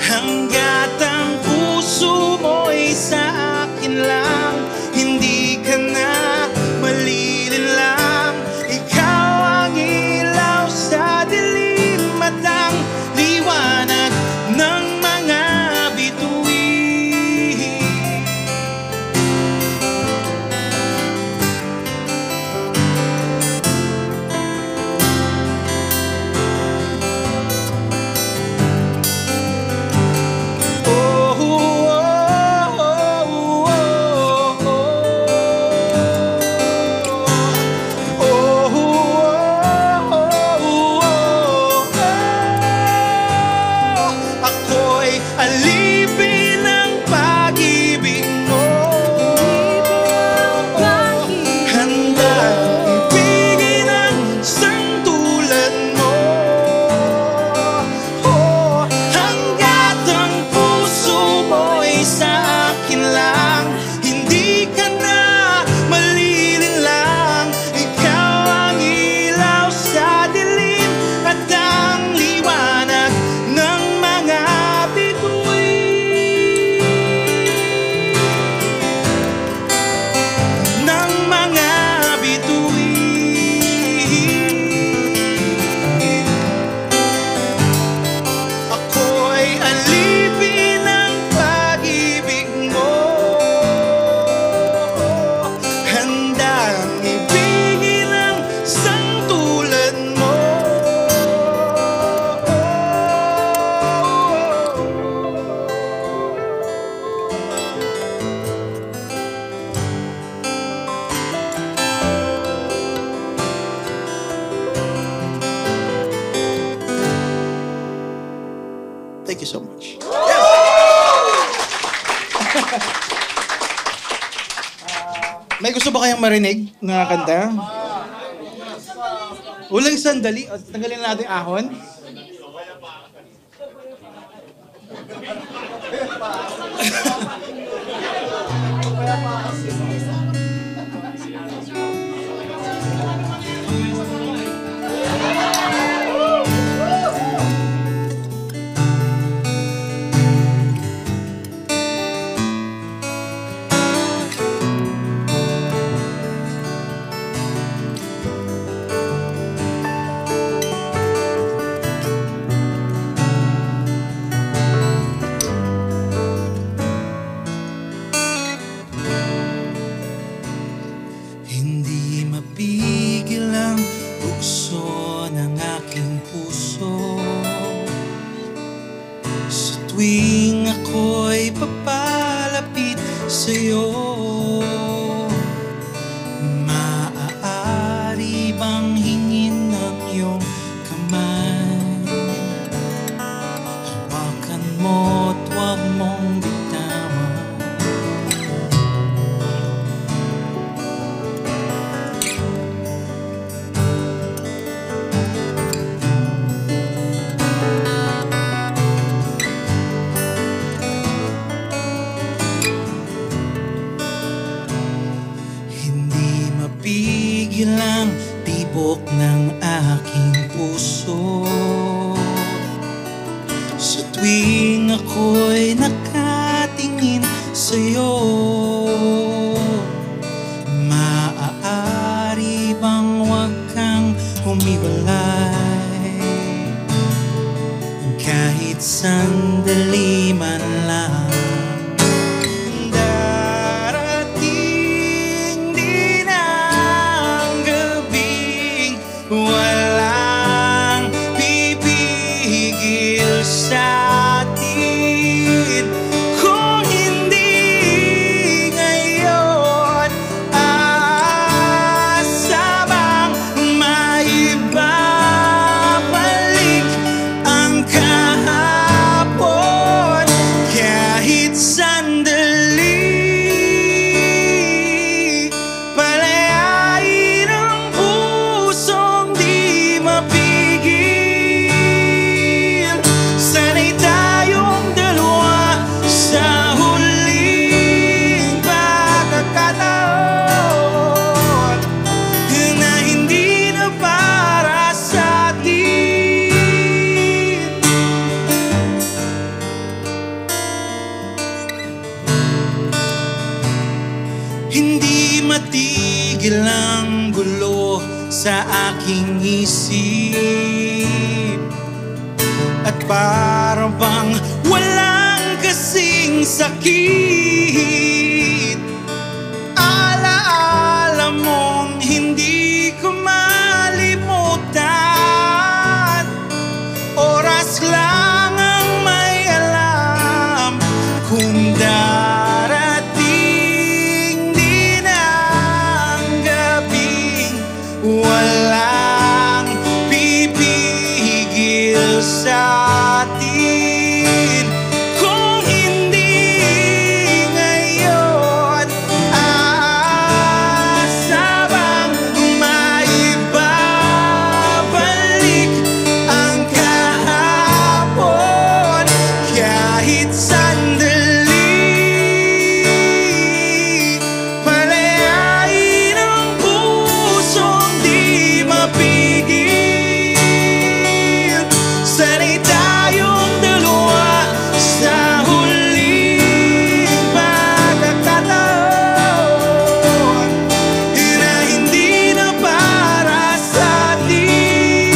Speaker 10: Hanggat ang puso mo'y sa akin lang, hindi ka na malilinlang. Ikaw ang ilaw sa dilim at ang liwanag ng mga bituin. Oh, oh, oh, oh, ako'y alipin ng pag-ibig mo, handang ibigay ng sangtulad mo. Hanggat ang puso mo'y sa akin lang, hindi ka na malilinlang. Ikaw ang ilaw sa dilim at ang liwanag ng mga bituin. Ng mga bituin. Ako'y alipin ng pag-ibig mo, handang ibigay ng sangtulad mo. Thank you so much. May gusto ba kayong marinig na kanta? Ulang sandali. O, tanggalin natin yung ahon. Hindi mapigil ang bukso ng aking puso sa tuwing ako'y papalapit sa'yo. Maaari bang hingin ng iyong kamay? Hawakan mo't huwag mong bitawan. Hindi mapigil ang tibok ng aking puso sa tuwing ako'y nakatingin sa'yo. Maaari bang huwag kang humiwalay kahit sandali man lang? Darating din ang gabing walang pipigil sa atin kung hindi Di matigil ang gulo sa aking isip. At parang bang walang kasing sakit. Alaala mong hindi ko malimutan. Oras lang ang may alam kung darating din ang gabing walang pipigil sa atin. Kung hindi ngayon, aasa bang maibabalik ang kahapon kahit sandali? Palayain ang pusong di mapigil. Sana'y tayong dalawa sa huling pagkakataon na hindi na para sa atin.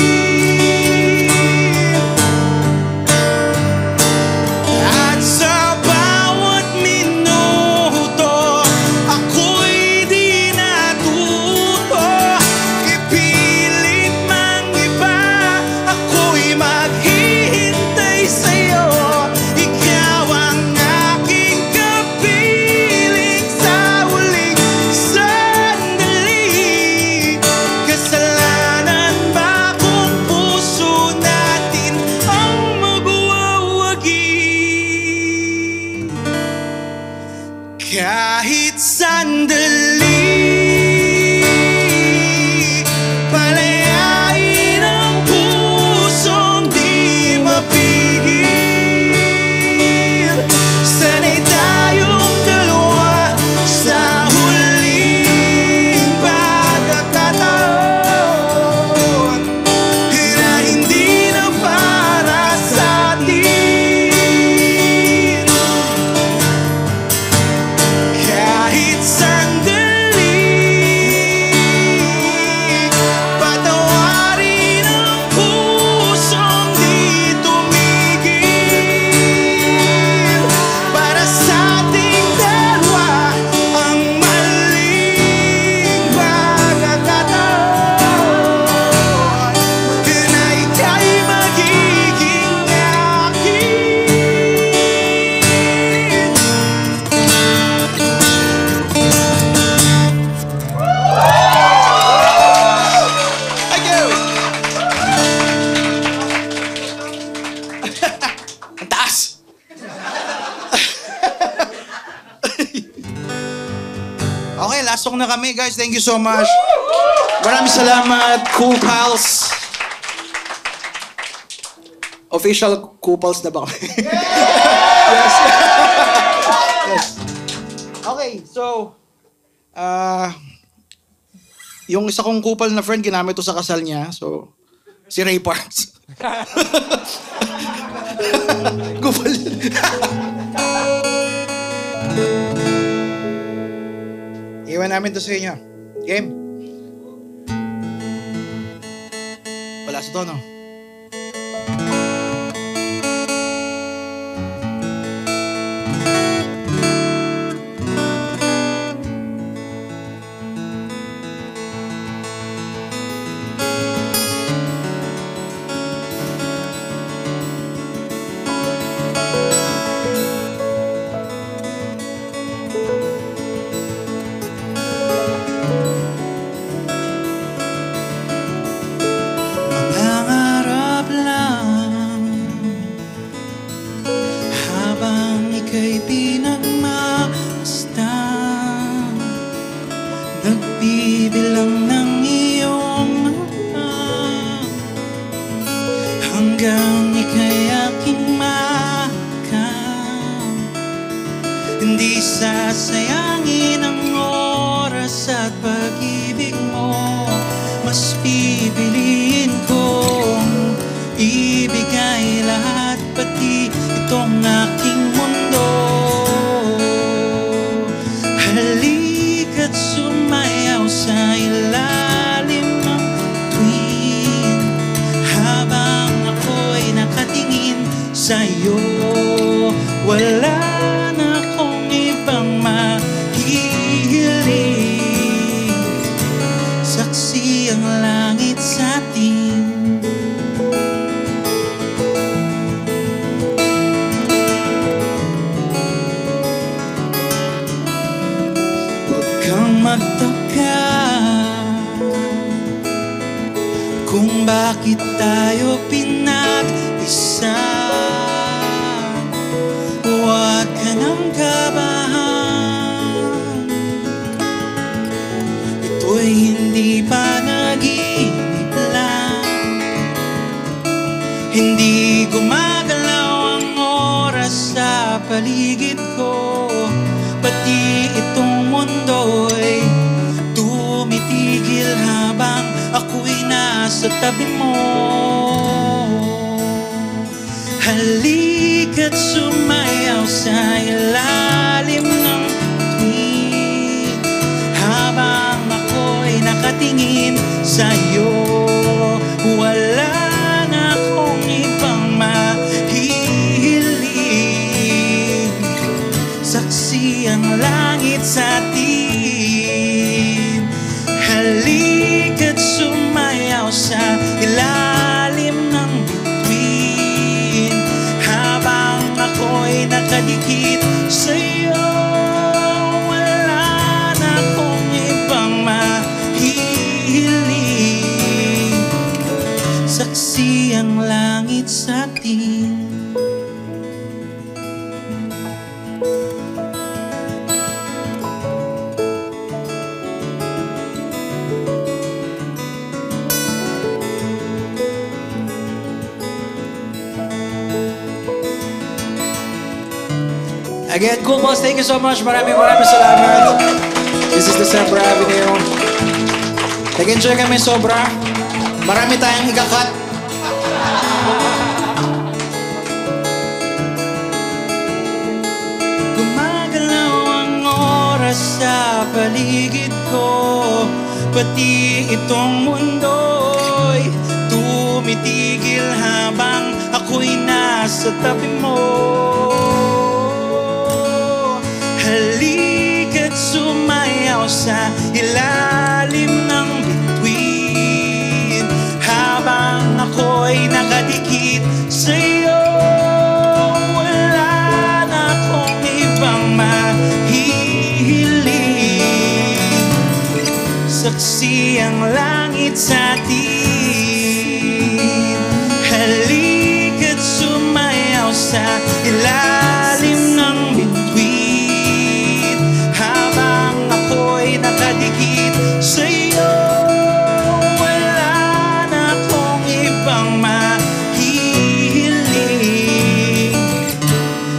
Speaker 10: At sa bawat minuto, ako'y di natuto. Ipilit mang iba, ako'y maghihintay sa'yo. Ikaw ang aking kapiling sa huling sandali. Kasalanan ba kung puso natin ang magwawagi? Kahit sandali, palayain ang pusong di mapigil. Sana'y tayong dalawa sa huling pagkakataon na hindi na para sa atin. Kahit sandali, patawarin ang pusong di tumigil. Para sa ating dalawa ang maling pagkakataon na ika'y magiging akin. Thank you! Ang taas! Okay, last song na kami, guys. Thank you so much. Maraming salamat, Cool Pals. Official Cool Pals na ba kami? Yes. Yes. Okay, so, yung isa kong kupal na friend, ginamit to sa kasal niya. So, si Ray Parks. Kupal. Iwan namin to sa inyo. Game. Wala sa tono. Mangarap lang habang ika'y pinagmasdan, nagbibilang ng iyong mga hanggang ika'y aking makam. Hindi sasayangin ang oras at pag-ibig mo. Mas pipiliin kong ibigay lahat, pati itong aking mundo. Halika't sa'yo. Wala na akong ibang mahihiling. Saksi ang langit sa atin. Huwag kang magtaka kung bakit tayo pinag-isa. Huwag ka nang kabahan, ito'y hindi pa nag-iinip lang. Hindi gumagalaw ang oras sa paligid ko, pati itong mundo'y tumitigil habang ako'y nasa tabi mo. Halika't sumayaw sa ilalim ng tuwid habang ako'y nakatingin sa'yo. Wala na akong ibang mahihiling. Saksi ang langit sa atin. Halika't sumayaw sa ilalim ng bituin habang ako'y nakadikit sa'yo. Wala na akong ibang mahihiling. Saksi ang langit sa atin. Again, Cool Pals, thank you so much. Maraming salamat. This is December Avenue. Nag-enjoy kami sobra. Marami tayong ikakat. Gumagalaw ang oras sa paligid ko, pati itong mundo'y tumitigil habang ako'y nasa tabi mo. Halika't sumayaw sa ilalim ng bituin habang ako'y nakadikit sa'yo. Wala na akong ibang mahihiling. Saksi ang langit sa atin. Halika't sumayaw sa ilalim ng bituin nakadikit sa'yo. Wala na akong ibang mahihiling.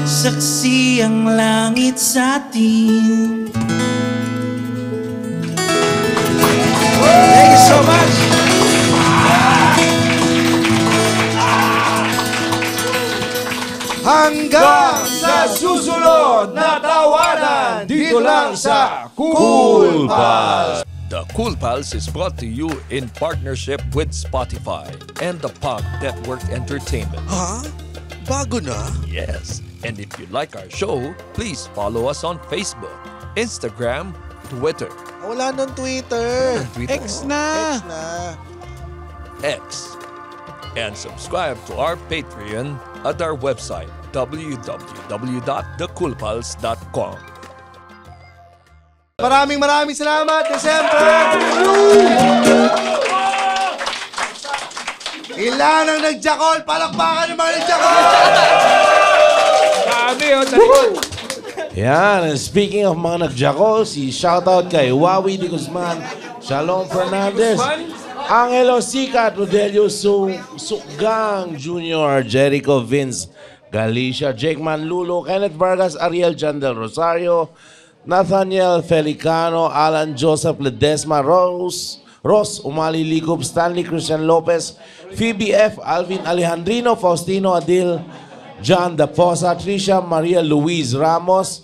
Speaker 10: Saksi ang langit sa atin. Thank you so much.
Speaker 1: Hanggang sa susunod na tawanan dito lang sa Cool Pals.
Speaker 11: The Cool Pals is brought to you in partnership with Spotify and the Pod Network Entertainment.
Speaker 1: Ha? Bago na?
Speaker 11: Yes. And if you like our show, please follow us on Facebook, Instagram, Twitter.
Speaker 1: Wala nang Twitter.
Speaker 11: X
Speaker 1: na.
Speaker 11: X. And subscribe to our Patreon at our website, www.thecoolpals.com.
Speaker 1: Maraming salamat, December! Ilan ang nagjakol? Palakpakan yung mga nagjakol!
Speaker 3: Dami yun, talikod.
Speaker 7: Yan, and speaking of mga nagjakol, shoutout kay Wawi de Guzman, Shalom Fernandez, Angelo Sicat, Rodelio Sugang Jr., Jericho Vince, Galicia, Jake Manlulo, Kenneth Vargas, Ariel Jandel Rosario, Nathaniel Felicano, Alan Joseph Ledesma, Ross Umali Ligub, Stanley Christian Lopez, Phoebe F, Alvin Alejandrino, Faustino Adil, John Daposa, Tricia Maria Luis Ramos,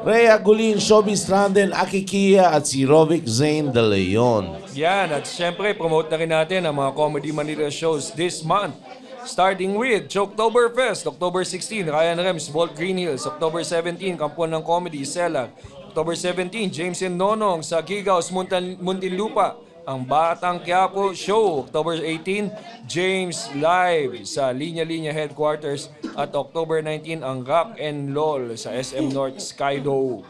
Speaker 7: Rhea Gulin, Shobi Stranden, Akikia at si Rovic Zane de Leon.
Speaker 3: Yan, at syempre promote na rin natin ang mga Comedy Manila shows this month. Starting with Choktoberfest, October 16, Ryan Rems, Vault Green Hills. October 17, Kampuan ng Comedy, Selag. October 17, James and Nonong sa Gigaos, Muntinlupa. Ang Batang Quiapo Show, October 18, James Live sa Linya Linya Headquarters. At October 19, ang Rock and LOL sa SM North Skydome.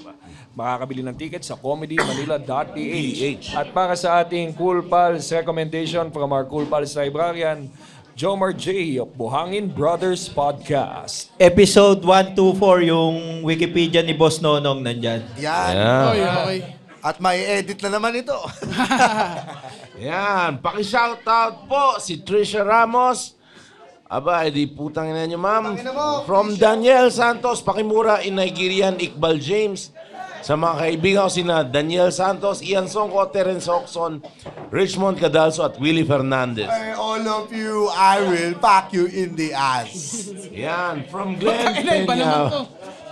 Speaker 3: Makakabili ng ticket sa comedymanila.ph. At para sa ating Cool Pals recommendation from our Cool Pals librarian, Jomar J. of Buhangin Brothers Podcast.
Speaker 12: Episode 124, yung Wikipedia ni Boss Nonong nandyan.
Speaker 1: Yan.
Speaker 7: Yeah.
Speaker 2: Okay.
Speaker 1: At may edit na naman ito.
Speaker 7: Yan. Paki-shoutout po si Trisha Ramos. Aba, edi putang ina nyo, ma'am. From Daniel Santos, Pakimura in Nigerian, Iqbal James. Sa mga kaibigan ko sina Daniel Santos, Ian Songko, Terence Oxon, Richmond Cadalso at Willie Fernandez.
Speaker 1: Hey, all of you, I will pack you in the ass.
Speaker 7: Yan. From Glenn
Speaker 2: Iba naman to.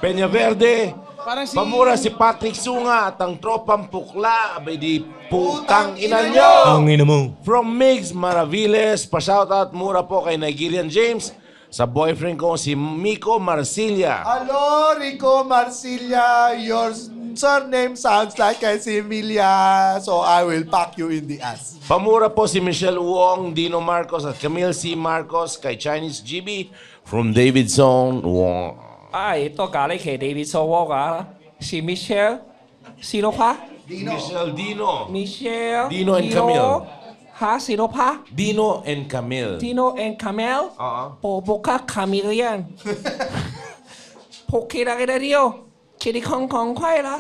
Speaker 7: Peña Verde.
Speaker 2: Parang si...
Speaker 7: Pamura si Patrick Sunga at ang tropang pukla. Abay di putang ina nyo!
Speaker 5: Ang ina mo.
Speaker 7: From Migs Maraviles, pa-shoutout mura po kay Nigerian James sa boyfriend ko si Miko Marsilia.
Speaker 1: Hello, Rico Marsilia. Your surname sounds like Emilia. So I will pack you in the ass.
Speaker 7: Pamura po si Michelle Wong, Dino Marcos at Camille C. Marcos kay Chinese GB from Davidson Wong.
Speaker 3: Ito galing kay David Sowog, si Michelle. Sino pa?
Speaker 7: Michelle Dino.
Speaker 3: Michelle.
Speaker 7: Dino and Camille.
Speaker 3: Ha? Sino pa?
Speaker 7: Dino and Camille.
Speaker 3: Dino and Camille? Bobo ka, Camille yan. Poki na kita Rio. Chili Kong Kong Kwai la.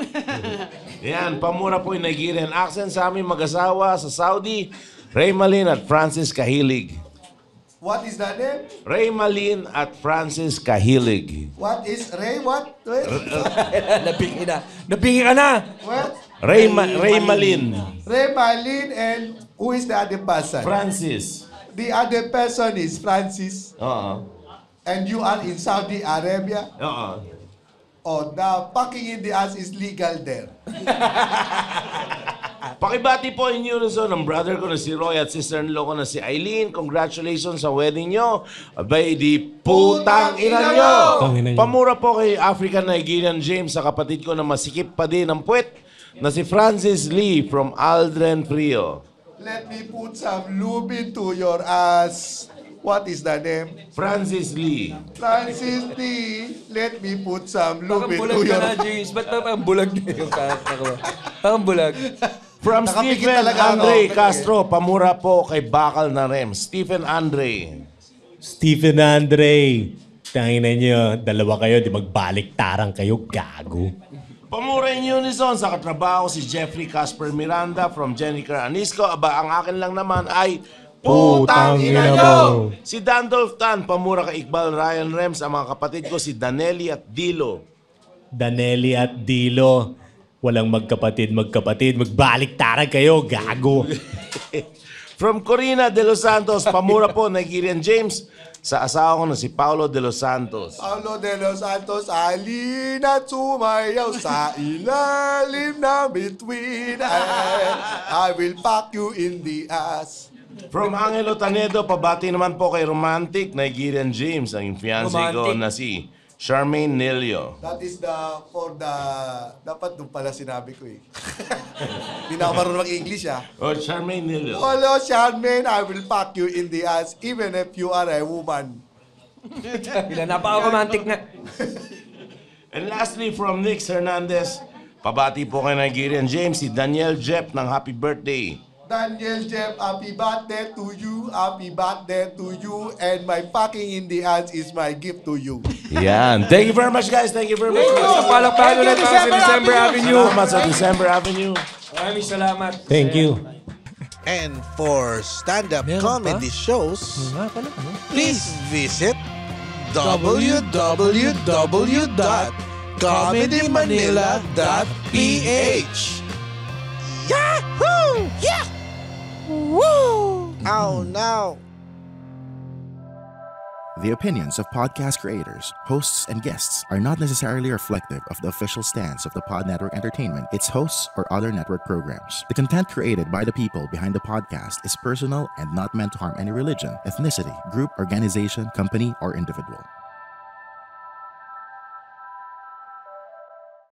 Speaker 7: Yan, pamura po yung Nigerian accent sa aming mag-asawa sa Saudi, Ray Malin at Francis Kahilig.
Speaker 1: What is that name?
Speaker 7: Ray Malin at Francis Kahilig.
Speaker 1: What is Ray? What? Wait.
Speaker 3: Nabingi ka na.
Speaker 1: What?
Speaker 7: Ray Malin.
Speaker 1: Ray Malin and who is the other person?
Speaker 7: Francis.
Speaker 1: The other person is Francis. And you are in Saudi Arabia? Oh, now packing in the ass is legal there.
Speaker 7: Pakibati po in unison ng brother ko na si Roy at sister-in-law ko na si Eileen. Congratulations sa wedding nyo. Abay, di putang ina nyo. Pamura po kay African Nigerian James sa kapatid ko na masikip pa din ang puwet na si Francis Lee from Aldrin Frio.
Speaker 1: Let me put some lube into your ass. What is the name?
Speaker 7: Francis Lee.
Speaker 1: Francis Lee. Let me put some lube
Speaker 3: Parang
Speaker 1: into
Speaker 3: bulag
Speaker 1: your
Speaker 3: ka na, James. Ba't parang bulag na yung character ko? Parang bulag.
Speaker 7: From
Speaker 1: Nakapikit
Speaker 7: Stephen
Speaker 1: talaga ako.
Speaker 7: Andre Castro, pamura po kay Bakal na Rem. Stephen Andre.
Speaker 5: Stephen Andre. Tangina nyo, dalawa kayo, di magbaliktarang kayo, gago.
Speaker 7: Pamura in unison sa katrabaho si Jeffrey Casper Miranda from Jennifer Anisco. Aba, ang akin lang naman ay putang ina nyo! Si Dandolph Tan, pamura kay Iqbal Ryan Rems. Ang mga kapatid ko si Danelli at Dilo.
Speaker 5: Danelli at Dilo. Walang magkapatid, magbaliktaran kayo, gago.
Speaker 7: From Corina de los Santos, pamura po Nigerian James sa asawa ko na si Paulo de los Santos.
Speaker 1: Paulo de los Santos, alina sumayaw sa ilalim na between. I will pack you in the ass.
Speaker 7: From Angelo Tanedo, pabati naman po kay Romantic Nigerian James, ang fiancé ko na si Charmaine Nelio.
Speaker 1: That is dapat doon pala sinabi ko eh. Hindi na ako marunong mag-English
Speaker 7: Oh, Charmaine Nelio.
Speaker 1: Hello, Charmaine, I will pack you in the ass even if you are a woman.
Speaker 3: Napaka-romantic na.
Speaker 7: And lastly, from Nick Hernandez, pabati po kay Nigerian James, si Daniel Jeff ng happy birthday.
Speaker 1: Daniel Jeff, happy birthday to you, and my packing in the ass is my gift to you.
Speaker 7: Yan. Thank you very much, guys. Thank you very much.
Speaker 3: Sa palakpakan ulit para sa December Avenue.
Speaker 7: Salamat sa December Avenue.
Speaker 3: Maraming salamat.
Speaker 5: Thank you.
Speaker 13: And for stand-up comedy shows, please visit www.comedymanila.ph. Yahoo! Yeah! Woo! Oh no!
Speaker 4: The opinions of podcast creators, hosts, and guests are not necessarily reflective of the official stance of the Pod Network Entertainment, its hosts, or other network programs. The content created by the people behind the podcast is personal and not meant to harm any religion, ethnicity, group, organization, company, or individual.